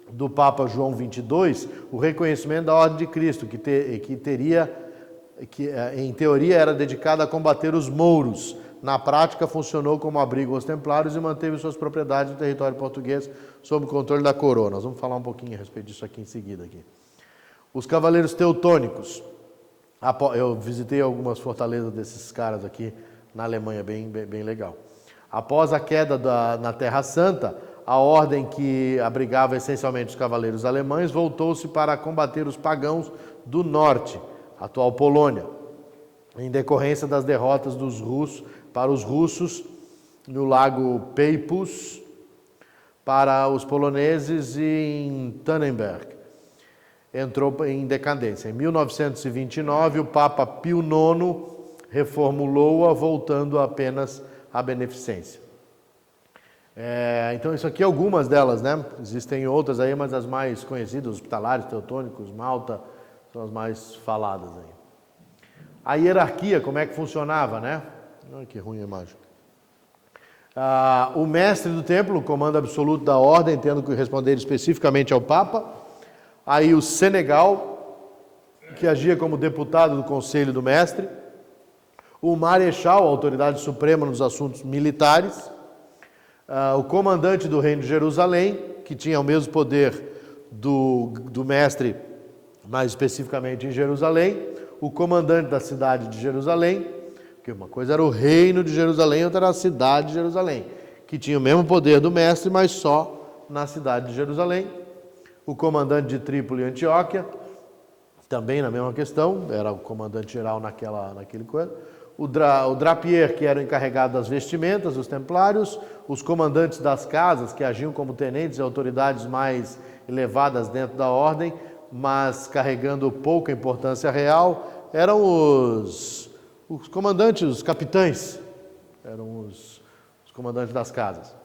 do Papa João XXII o reconhecimento da Ordem de Cristo, que em teoria era dedicada a combater os mouros. Na prática, funcionou como abrigo aos templários e manteve suas propriedades no território português sob o controle da coroa. Nós vamos falar um pouquinho a respeito disso aqui em seguida. Os cavaleiros teutônicos. Eu visitei algumas fortalezas desses caras aqui na Alemanha, bem legal. Após a queda na Terra Santa, a ordem que abrigava essencialmente os cavaleiros alemães voltou-se para combater os pagãos do norte, atual Polônia, em decorrência das derrotas dos russos para os russos no lago Peipus, para os poloneses em Tannenberg. Entrou em decadência. Em 1929, o Papa Pio IX reformulou-a, voltando apenas à beneficência. Então, isso aqui é algumas delas, né? Existem outras aí, mas as mais conhecidas, hospitalários, teutônicos, Malta, são as mais faladas aí. A hierarquia, como é que funcionava, né? Ai, que ruim a imagem. O mestre do templo, o comando absoluto da ordem, tendo que responder especificamente ao Papa. Aí o Senegal, que agia como deputado do conselho do mestre. O marechal, a autoridade suprema nos assuntos militares. O comandante do reino de Jerusalém, que tinha o mesmo poder do mestre, mais especificamente em Jerusalém. O comandante da cidade de Jerusalém, porque uma coisa era o reino de Jerusalém, outra era a cidade de Jerusalém, que tinha o mesmo poder do mestre, mas só na cidade de Jerusalém. O comandante de Trípoli e Antioquia, também na mesma questão, era o comandante geral naquele coisa. O drapier, que era o encarregado das vestimentas, os templários. Os comandantes das casas, que agiam como tenentes e autoridades mais elevadas dentro da ordem, mas carregando pouca importância real, eram os comandantes, os capitães, eram os comandantes das casas.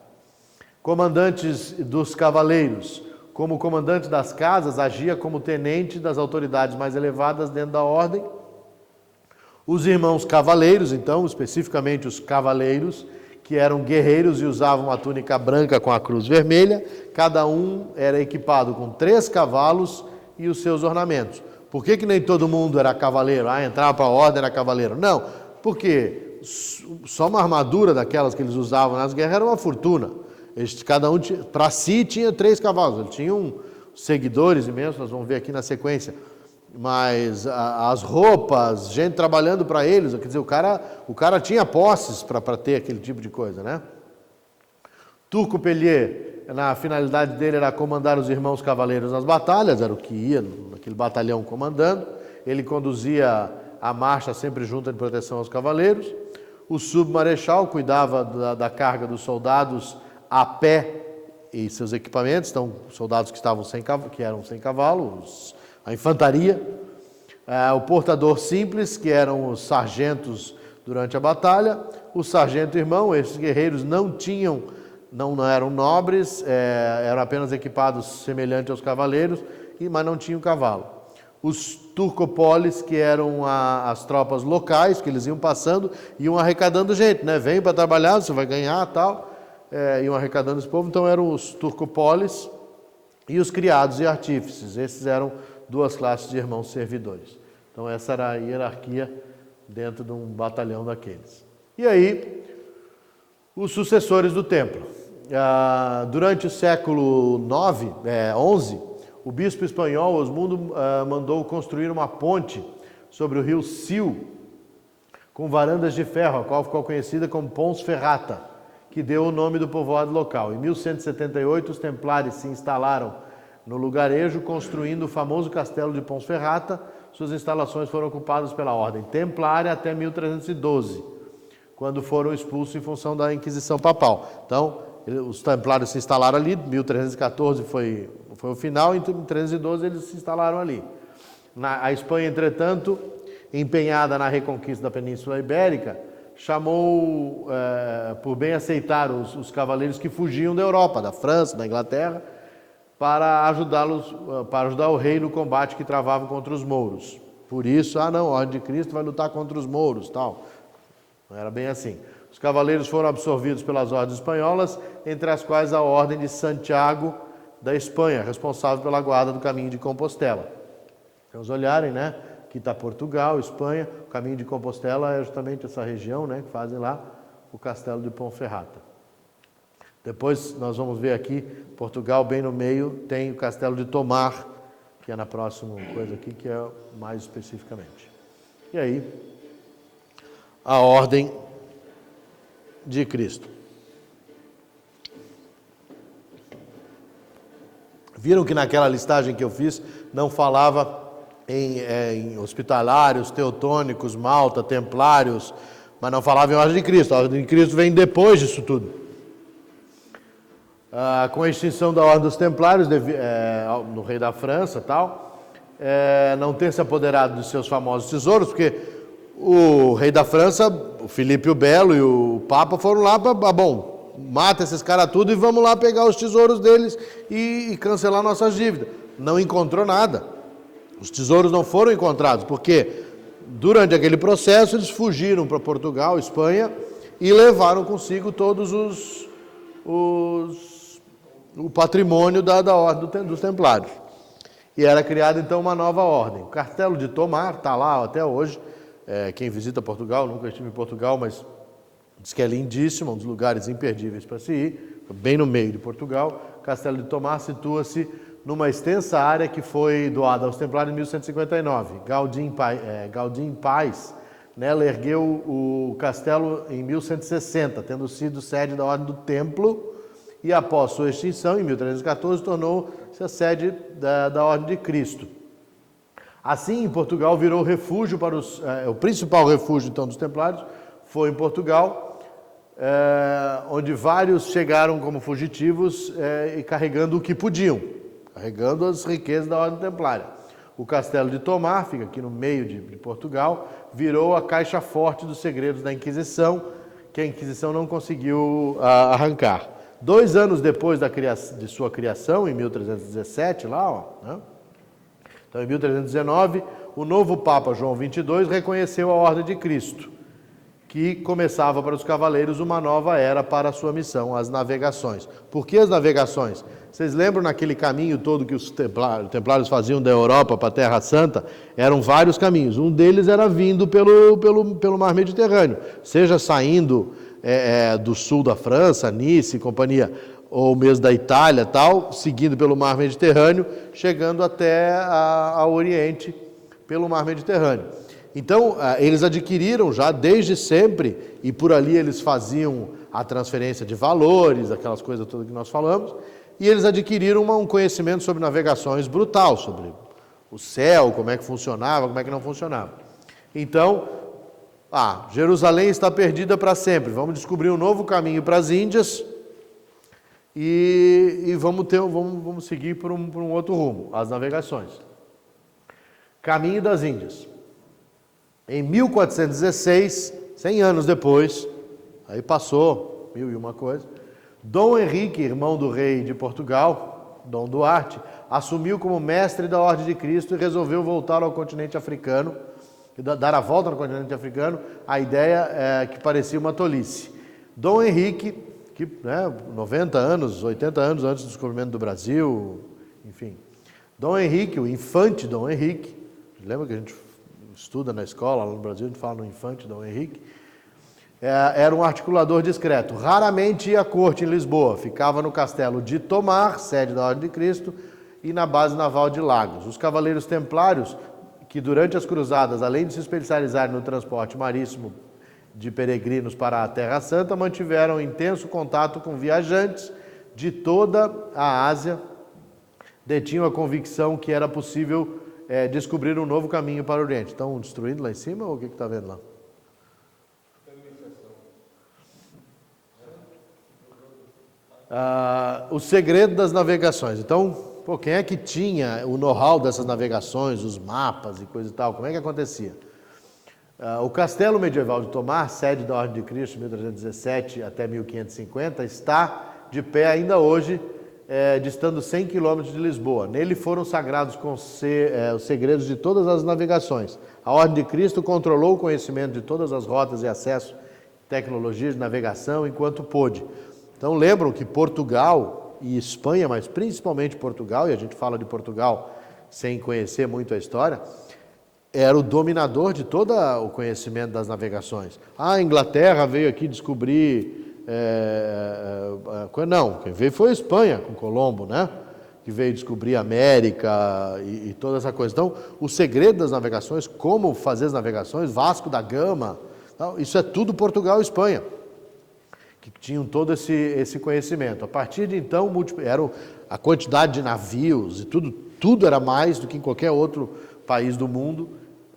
Comandantes dos cavaleiros, como comandante das casas, agia como tenente das autoridades mais elevadas dentro da ordem. Os irmãos cavaleiros, então, especificamente os cavaleiros, que eram guerreiros e usavam uma túnica branca com a cruz vermelha, cada um era equipado com 3 cavalos e os seus ornamentos. Por que nem todo mundo era cavaleiro? Entrava para a ordem, era cavaleiro. Não, porque só uma armadura daquelas que eles usavam nas guerras era uma fortuna. Cada um, para si, tinha 3 cavalos. Eles tinham seguidores imensos, nós vamos ver aqui na sequência. Mas as roupas, gente trabalhando para eles, quer dizer, o cara tinha posses para ter aquele tipo de coisa, né? Turco Pellier, na finalidade dele era comandar os irmãos cavaleiros nas batalhas, era o que ia naquele batalhão comandando. Ele conduzia a marcha sempre junto de proteção aos cavaleiros. O submarechal cuidava da carga dos soldados a pé e seus equipamentos, então soldados que eram sem cavalos, a infantaria. O portador simples, que eram os sargentos durante a batalha. O sargento irmão, esses guerreiros não eram nobres, eram apenas equipados semelhante aos cavaleiros, mas não tinham cavalo. Os turcopoles, que eram as tropas locais, que eles iam passando, iam arrecadando gente, né? Vem para trabalhar, você vai ganhar, tal. Iam arrecadando esse povo, então eram os turcopoles e os criados e artífices. Esses eram 2 classes de irmãos servidores. Então essa era a hierarquia dentro de um batalhão daqueles. E aí, os sucessores do templo. Durante o século XI, o bispo espanhol Osmundo mandou construir uma ponte sobre o rio Sil, com varandas de ferro, a qual ficou conhecida como Pons Ferrata, que deu o nome do povoado local. Em 1178, os templários se instalaram no lugarejo, construindo o famoso castelo de Pons Ferrata. Suas instalações foram ocupadas pela ordem templária até 1312, quando foram expulsos em função da Inquisição Papal. Então, os templários se instalaram ali, 1314 foi o final, em 1312 eles se instalaram ali. A Espanha, entretanto, empenhada na reconquista da Península Ibérica, chamou por bem aceitar os cavaleiros que fugiam da Europa, da França, da Inglaterra, para ajudar o rei no combate que travava contra os mouros. Por isso, a Ordem de Cristo vai lutar contra os mouros, tal. Não era bem assim. Os cavaleiros foram absorvidos pelas ordens espanholas, entre as quais a Ordem de Santiago da Espanha, responsável pela guarda do Caminho de Compostela. Vamos olharem, né? Aqui está Portugal, Espanha, o Caminho de Compostela é justamente essa região, né? Que fazem lá o Castelo de Ponferrata. Depois nós vamos ver aqui, Portugal, bem no meio, tem o Castelo de Tomar, que é na próxima coisa aqui, que é mais especificamente. E aí, a Ordem de Cristo. Viram que naquela listagem que eu fiz, não falava em hospitalários, teutônicos, Malta, templários, mas não falava em Ordem de Cristo. A Ordem de Cristo vem depois disso tudo. Com a extinção da Ordem dos Templários, no rei da França não ter se apoderado dos seus famosos tesouros, porque o rei da França, o Filipe o Belo e o Papa foram lá para, mata esses caras tudo e vamos lá pegar os tesouros deles e cancelar nossas dívidas. Não encontrou nada. Os tesouros não foram encontrados, porque durante aquele processo eles fugiram para Portugal, Espanha, e levaram consigo todos o patrimônio da Ordem dos Templários. E era criada então uma nova ordem. O Castelo de Tomar está lá até hoje. Quem visita Portugal, nunca estive em Portugal, mas diz que é lindíssimo, um dos lugares imperdíveis para se ir, bem no meio de Portugal. O Castelo de Tomar situa-se numa extensa área que foi doada aos Templários em 1159. Gaudim Paz, ela ergueu o castelo em 1160, tendo sido sede da Ordem do Templo, e após sua extinção, em 1314, tornou-se a sede da Ordem de Cristo. Assim, em Portugal, virou refúgio para o principal refúgio, então, dos Templários foi em Portugal, onde vários chegaram como fugitivos e carregando o que podiam, carregando as riquezas da Ordem Templária. O Castelo de Tomar, fica aqui no meio de Portugal, virou a caixa forte dos segredos da Inquisição, que a Inquisição não conseguiu arrancar. 2 anos depois de sua criação, em 1317, então em 1319, o novo Papa João XXII reconheceu a Ordem de Cristo, que começava para os cavaleiros uma nova era para a sua missão, as navegações. Por que as navegações? Vocês lembram naquele caminho todo que os templários faziam da Europa para a Terra Santa? Eram vários caminhos. Um deles era vindo pelo mar Mediterrâneo, seja saindo do sul da França, Nice e companhia, ou mesmo da Itália, seguindo pelo mar Mediterrâneo, chegando até ao Oriente pelo mar Mediterrâneo. Então, eles adquiriram já desde sempre, e por ali eles faziam a transferência de valores, aquelas coisas todas que nós falamos, e eles adquiriram um conhecimento sobre navegações brutal, sobre o céu, como é que funcionava, como é que não funcionava. Então, Jerusalém está perdida para sempre, vamos descobrir um novo caminho para as Índias e vamos seguir por um outro rumo, as navegações. Caminho das Índias. Em 1416, 100 anos depois, aí passou 1001 coisa, Dom Henrique, irmão do rei de Portugal, Dom Duarte, assumiu como mestre da Ordem de Cristo e resolveu voltar ao continente africano, dar a volta no continente africano. A ideia que parecia uma tolice. Dom Henrique, que 90 anos, 80 anos antes do descobrimento do Brasil, enfim. Dom Henrique, o infante Dom Henrique, lembra que a gente estuda na escola, lá no Brasil a gente fala no Infante, Dom Henrique, era um articulador discreto. Raramente ia à corte em Lisboa, ficava no castelo de Tomar, sede da Ordem de Cristo, e na base naval de Lagos. Os cavaleiros templários, que durante as cruzadas, além de se especializarem no transporte marítimo de peregrinos para a Terra Santa, mantiveram intenso contato com viajantes de toda a Ásia, detinham a convicção que era possível descobrir um novo caminho para o Oriente. Estão destruindo lá em cima ou o que está vendo lá? O segredo das navegações. Então, quem é que tinha o know-how dessas navegações, os mapas e coisa e tal? Como é que acontecia? O castelo medieval de Tomar, sede da Ordem de Cristo, de 1317 até 1550, está de pé ainda hoje, distando 100 quilômetros de Lisboa. Nele foram sagrados os segredos de todas as navegações. A Ordem de Cristo controlou o conhecimento de todas as rotas e acesso, tecnologias de navegação, enquanto pôde. Então lembram que Portugal e Espanha, mas principalmente Portugal, e a gente fala de Portugal sem conhecer muito a história, era o dominador de todo o conhecimento das navegações. A Inglaterra veio aqui descobrir... Não, quem veio foi a Espanha, com Colombo, né? Que veio descobrir a América e toda essa coisa. Então, o segredo das navegações, como fazer as navegações, Vasco da Gama, isso é tudo Portugal e Espanha, que tinham todo esse conhecimento. A partir de então, a quantidade de navios e tudo era mais do que em qualquer outro país do mundo,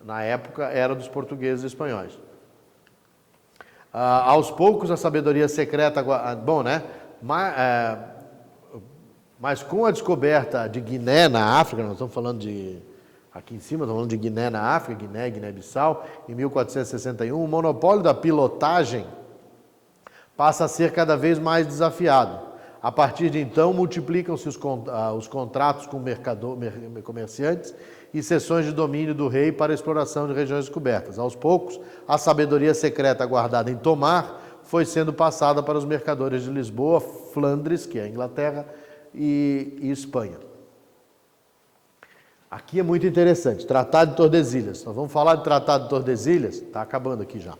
na época, era dos portugueses e espanhóis. Aos poucos, a sabedoria secreta... Bom, né? Mas com a descoberta de Guiné na África, nós estamos falando de... Aqui em cima, estamos falando de Guiné na África, Guiné-Bissau, em 1461, o monopólio da pilotagem passa a ser cada vez mais desafiado. A partir de então, multiplicam-se os contratos com comerciantes e cessões de domínio do rei para a exploração de regiões descobertas. Aos poucos, a sabedoria secreta guardada em Tomar foi sendo passada para os mercadores de Lisboa, Flandres, que é a Inglaterra, e Espanha. Aqui é muito interessante, Tratado de Tordesilhas. Nós vamos falar de Tratado de Tordesilhas, está acabando aqui já.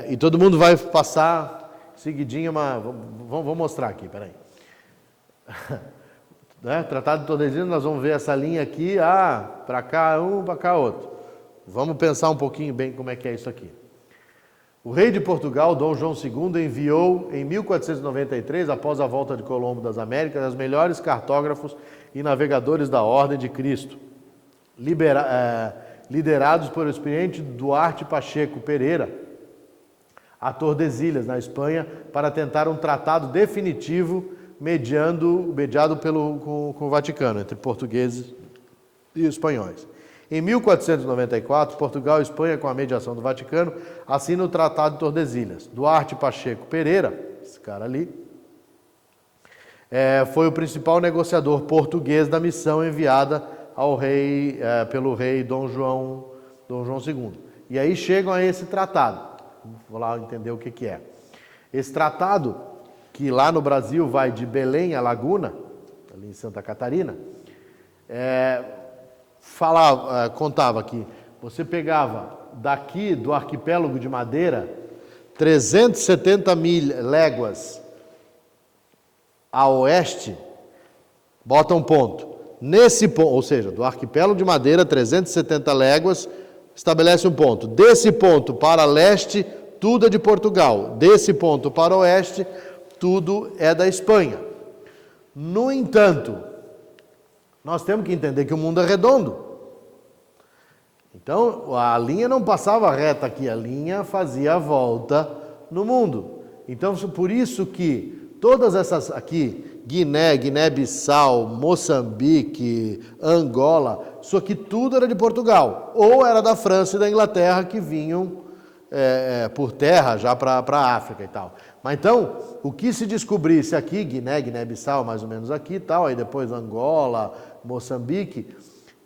E todo mundo vai passar seguidinho, vamos mostrar aqui, peraí. Tratado de Tordesilhas, nós vamos ver essa linha aqui, para cá um, para cá outro. Vamos pensar um pouquinho bem como é que é isso aqui. O rei de Portugal, Dom João II, enviou em 1493, após a volta de Colombo das Américas, os melhores cartógrafos e navegadores da Ordem de Cristo, liderados por o experiente Duarte Pacheco Pereira, a Tordesilhas, na Espanha, para tentar um tratado definitivo mediado com o Vaticano, entre portugueses e espanhóis. Em 1494, Portugal e Espanha, com a mediação do Vaticano, assinam o Tratado de Tordesilhas. Duarte Pacheco Pereira, esse cara ali, foi o principal negociador português da missão enviada ao rei, pelo rei Dom João II. E aí chegam a esse tratado. Vou lá entender o que é. Esse tratado, que lá no Brasil vai de Belém a Laguna, ali em Santa Catarina, contava que você pegava daqui do arquipélago de Madeira 370 léguas a oeste, bota um ponto. Nesse ponto, ou seja, do arquipélago de Madeira, 370 léguas, estabelece um ponto. Desse ponto para leste, tudo é de Portugal. Desse ponto para oeste, tudo é da Espanha. No entanto, nós temos que entender que o mundo é redondo. Então, a linha não passava reta aqui, a linha fazia a volta no mundo. Então, por isso que todas essas aqui, Guiné-Bissau, Moçambique, Angola, isso aqui tudo era de Portugal. Ou era da França e da Inglaterra que vinham por terra já para a África e tal. Mas então, o que se descobrisse aqui, Guiné-Bissau, mais ou menos aqui e tal, aí depois Angola, Moçambique,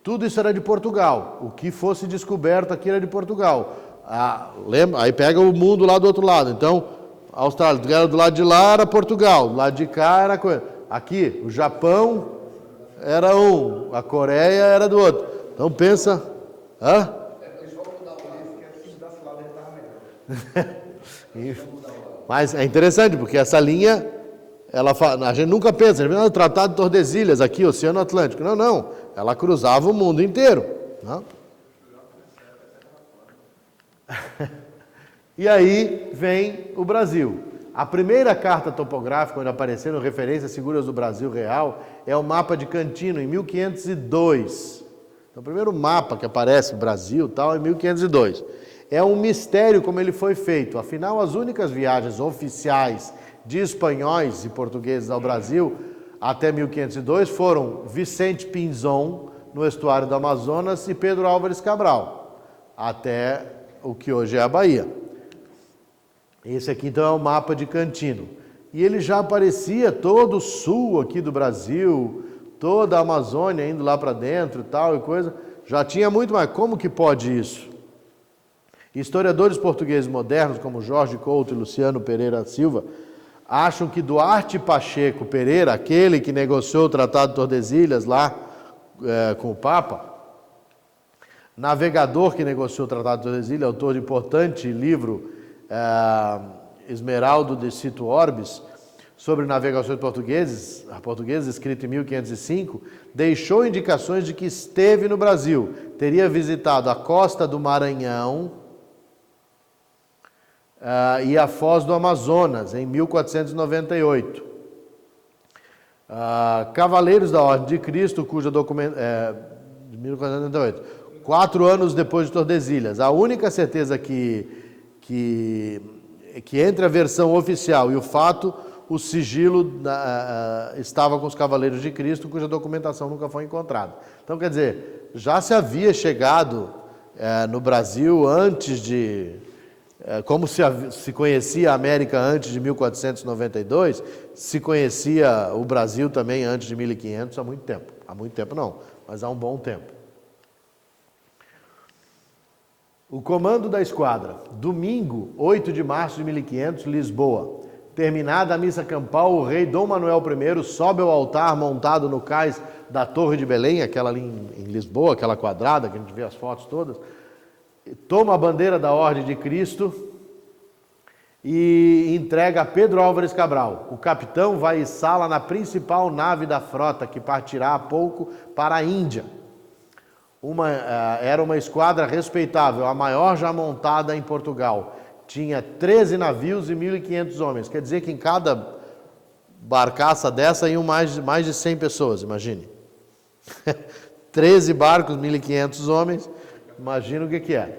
tudo isso era de Portugal. O que fosse descoberto aqui era de Portugal. Lembra? Aí pega o mundo lá do outro lado. Então, a Austrália, do lado de lá era Portugal, do lado de cá era coisa. Aqui, o Japão era um, a Coreia era do outro. Então pensa, Mas é interessante, porque essa linha, a gente nunca pensa, o Tratado de Tordesilhas, aqui, Oceano Atlântico. Não, não. Ela cruzava o mundo inteiro. Não? E aí vem o Brasil. A primeira carta topográfica onde apareceram referências seguras do Brasil real é o mapa de Cantino, em 1502. Então, o primeiro mapa que aparece no Brasil tal, é em 1502. É um mistério como ele foi feito. Afinal, as únicas viagens oficiais de espanhóis e portugueses ao Brasil até 1502 foram Vicente Pinzon, no estuário do Amazonas, e Pedro Álvares Cabral, até o que hoje é a Bahia. Esse aqui, então, é o mapa de Cantino. E ele já aparecia todo o sul aqui do Brasil, toda a Amazônia indo lá para dentro e tal e coisa. Já tinha muito mais. Como que pode isso? Historiadores portugueses modernos, como Jorge Couto e Luciano Pereira Silva, acham que Duarte Pacheco Pereira, aquele que negociou o Tratado de Tordesilhas lá com o Papa, navegador que negociou o Tratado de Tordesilhas, autor de importante livro Esmeraldo de Cito Orbis, sobre navegações portugueses, escrito em 1505, deixou indicações de que esteve no Brasil, teria visitado a costa do Maranhão e a foz do Amazonas, em 1498. Cavaleiros da Ordem de Cristo, cuja documento... de 1498, 4 anos depois de Tordesilhas. A única certeza que entre a versão oficial e o fato, o sigilo estava com os Cavaleiros de Cristo, cuja documentação nunca foi encontrada. Então, quer dizer, já se havia chegado no Brasil antes de... como se conhecia a América antes de 1492, se conhecia o Brasil também antes de 1500, há muito tempo. Há muito tempo não, mas há um bom tempo. O comando da esquadra, domingo, 8 de março de 1500, Lisboa. Terminada a missa campal, o rei Dom Manuel I sobe ao altar montado no cais da Torre de Belém, aquela ali em Lisboa, aquela quadrada, que a gente vê as fotos todas, toma a bandeira da Ordem de Cristo e entrega a Pedro Álvares Cabral. O capitão vai içá-la na principal nave da frota, que partirá há pouco para a Índia. Era uma esquadra respeitável, a maior já montada em Portugal. Tinha 13 navios e 1.500 homens. Quer dizer que em cada barcaça dessa iam mais de 100 pessoas, imagine. 13 barcos, 1.500 homens, imagina o que é.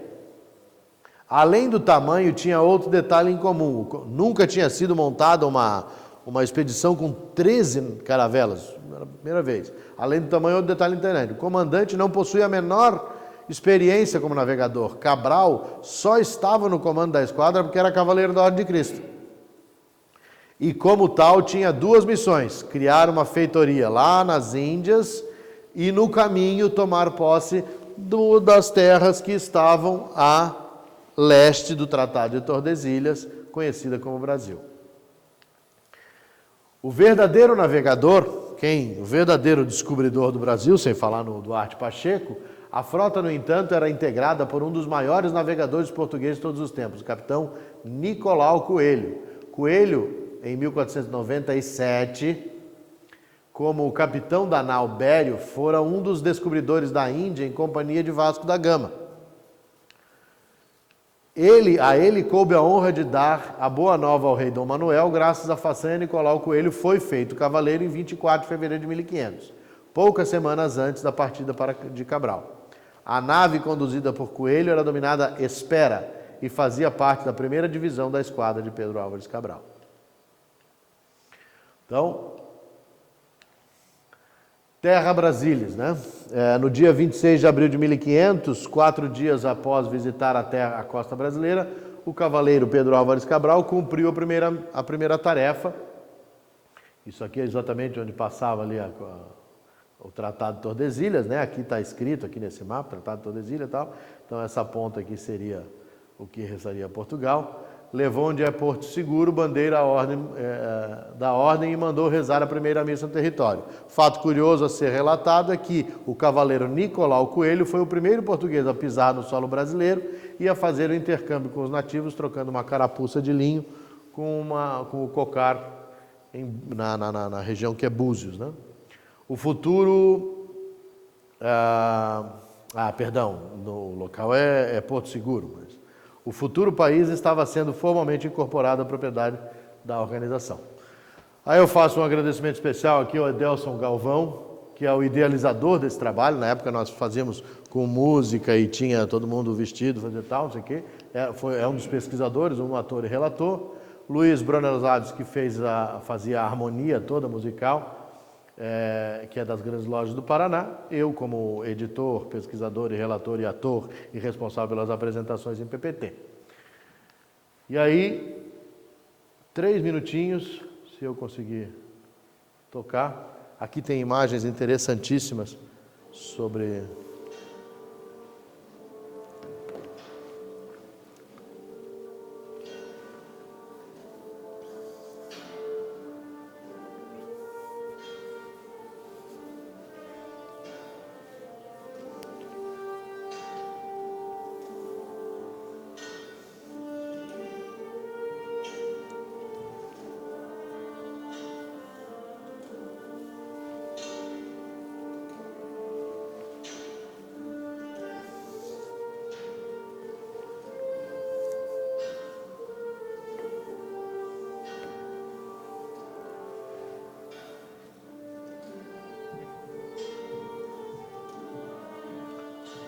Além do tamanho, tinha outro detalhe em comum. Nunca tinha sido montada uma expedição com 13 caravelas. Era a primeira vez. Além do tamanho, outro detalhe interessante. O comandante não possui a menor experiência como navegador. Cabral só estava no comando da esquadra porque era cavaleiro da Ordem de Cristo. E como tal, tinha 2 missões. Criar uma feitoria lá nas Índias e no caminho tomar posse das terras que estavam a leste do Tratado de Tordesilhas, conhecida como Brasil. O verdadeiro navegador, o verdadeiro descobridor do Brasil, sem falar no Duarte Pacheco, a frota, no entanto, era integrada por um dos maiores navegadores portugueses de todos os tempos, o capitão Nicolau Coelho. Coelho, em 1497, como o capitão da nau Bério, fora um dos descobridores da Índia em companhia de Vasco da Gama. A ele coube a honra de dar a boa nova ao rei Dom Manuel, graças à façanha Nicolau Coelho foi feito cavaleiro em 24 de fevereiro de 1500, poucas semanas antes da partida de Cabral. A nave conduzida por Coelho era denominada Espera e fazia parte da primeira divisão da esquadra de Pedro Álvares Cabral. Então, Terra Brasílias, né? No dia 26 de abril de 1500, 4 dias após visitar a costa brasileira, o cavaleiro Pedro Álvares Cabral cumpriu a primeira tarefa. Isso aqui é exatamente onde passava ali o Tratado de Tordesilhas, né? Aqui está escrito, aqui nesse mapa, Tratado de Tordesilhas e tal. Então essa ponta aqui seria o que restaria a Portugal. levou onde é Porto Seguro, bandeira da ordem e mandou rezar a primeira missa no território. Fato curioso a ser relatado é que o cavaleiro Nicolau Coelho foi o primeiro português a pisar no solo brasileiro e a fazer o intercâmbio com os nativos, trocando uma carapuça de linho com o cocar na região que é Búzios, né? O futuro... no local é Porto Seguro, mas o futuro país estava sendo formalmente incorporado à propriedade da organização. Aí eu faço um agradecimento especial aqui ao Edelson Galvão, que é o idealizador desse trabalho. Na época nós fazíamos com música e tinha todo mundo vestido, fazer tal, não sei o quê. É um dos pesquisadores, um ator e relator. Luiz Brunelzados, que fazia a harmonia toda musical, que é das grandes lojas do Paraná. Eu, como editor, pesquisador e relator e ator e responsável pelas apresentações em PPT. E aí, 3 minutinhos, se eu conseguir tocar. Aqui tem imagens interessantíssimas sobre...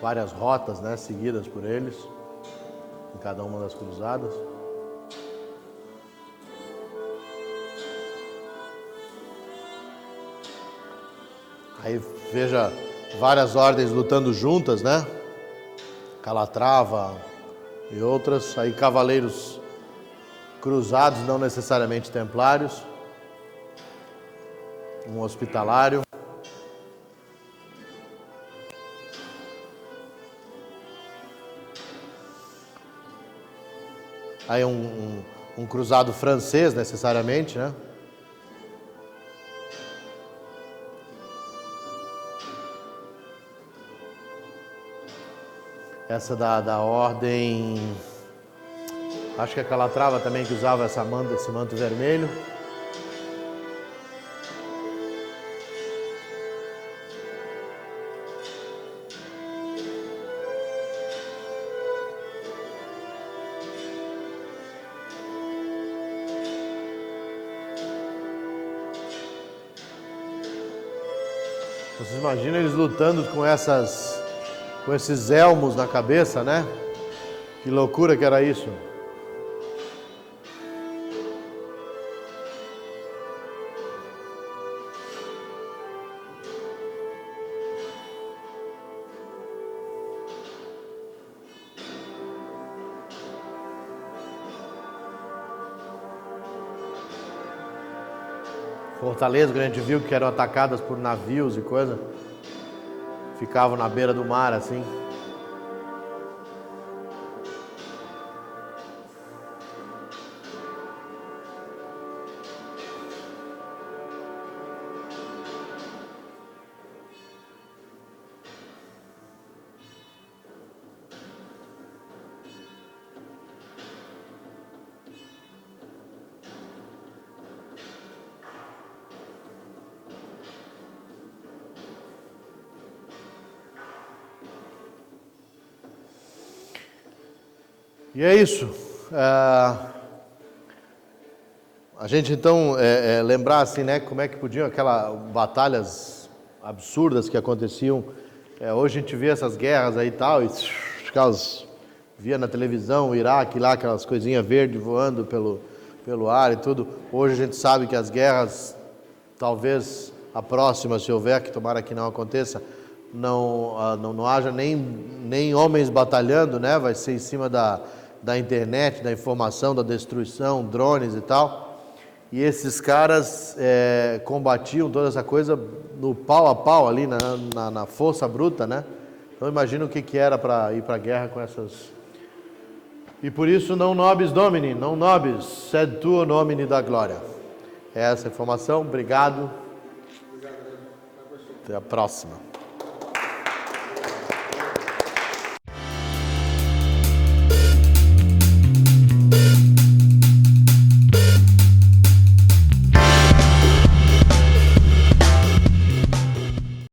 Várias rotas, né, seguidas por eles, em cada uma das cruzadas. Aí veja várias ordens lutando juntas, né? Calatrava e outras. Aí cavaleiros cruzados, não necessariamente templários. Um hospitalário. Aí um cruzado francês, necessariamente, né? Essa da ordem... Acho que é Calatrava também, que usava esse manto vermelho. Vocês imaginam eles lutando com esses elmos na cabeça, né? Que loucura que era isso. Fortaleza, que a gente viu que eram atacadas por navios e coisa, ficavam na beira do mar assim. E é isso. A gente então lembrar assim, né, como é que podiam aquelas batalhas absurdas que aconteciam. Hoje a gente vê essas guerras aí e tal, e via na televisão, o Iraque lá, aquelas coisinhas verdes voando pelo ar e tudo. Hoje a gente sabe que as guerras, talvez a próxima, se houver, que tomara que não aconteça, não haja nem homens batalhando, né? Vai ser em cima da internet, da informação, da destruição, drones e tal. E esses caras combatiam toda essa coisa no pau a pau ali, na força bruta, né? Então imagina o que era para ir para a guerra com essas... E por isso não nobis Domini, não nobis, sed tuo nomine da glória. É essa a informação, obrigado. Até a próxima.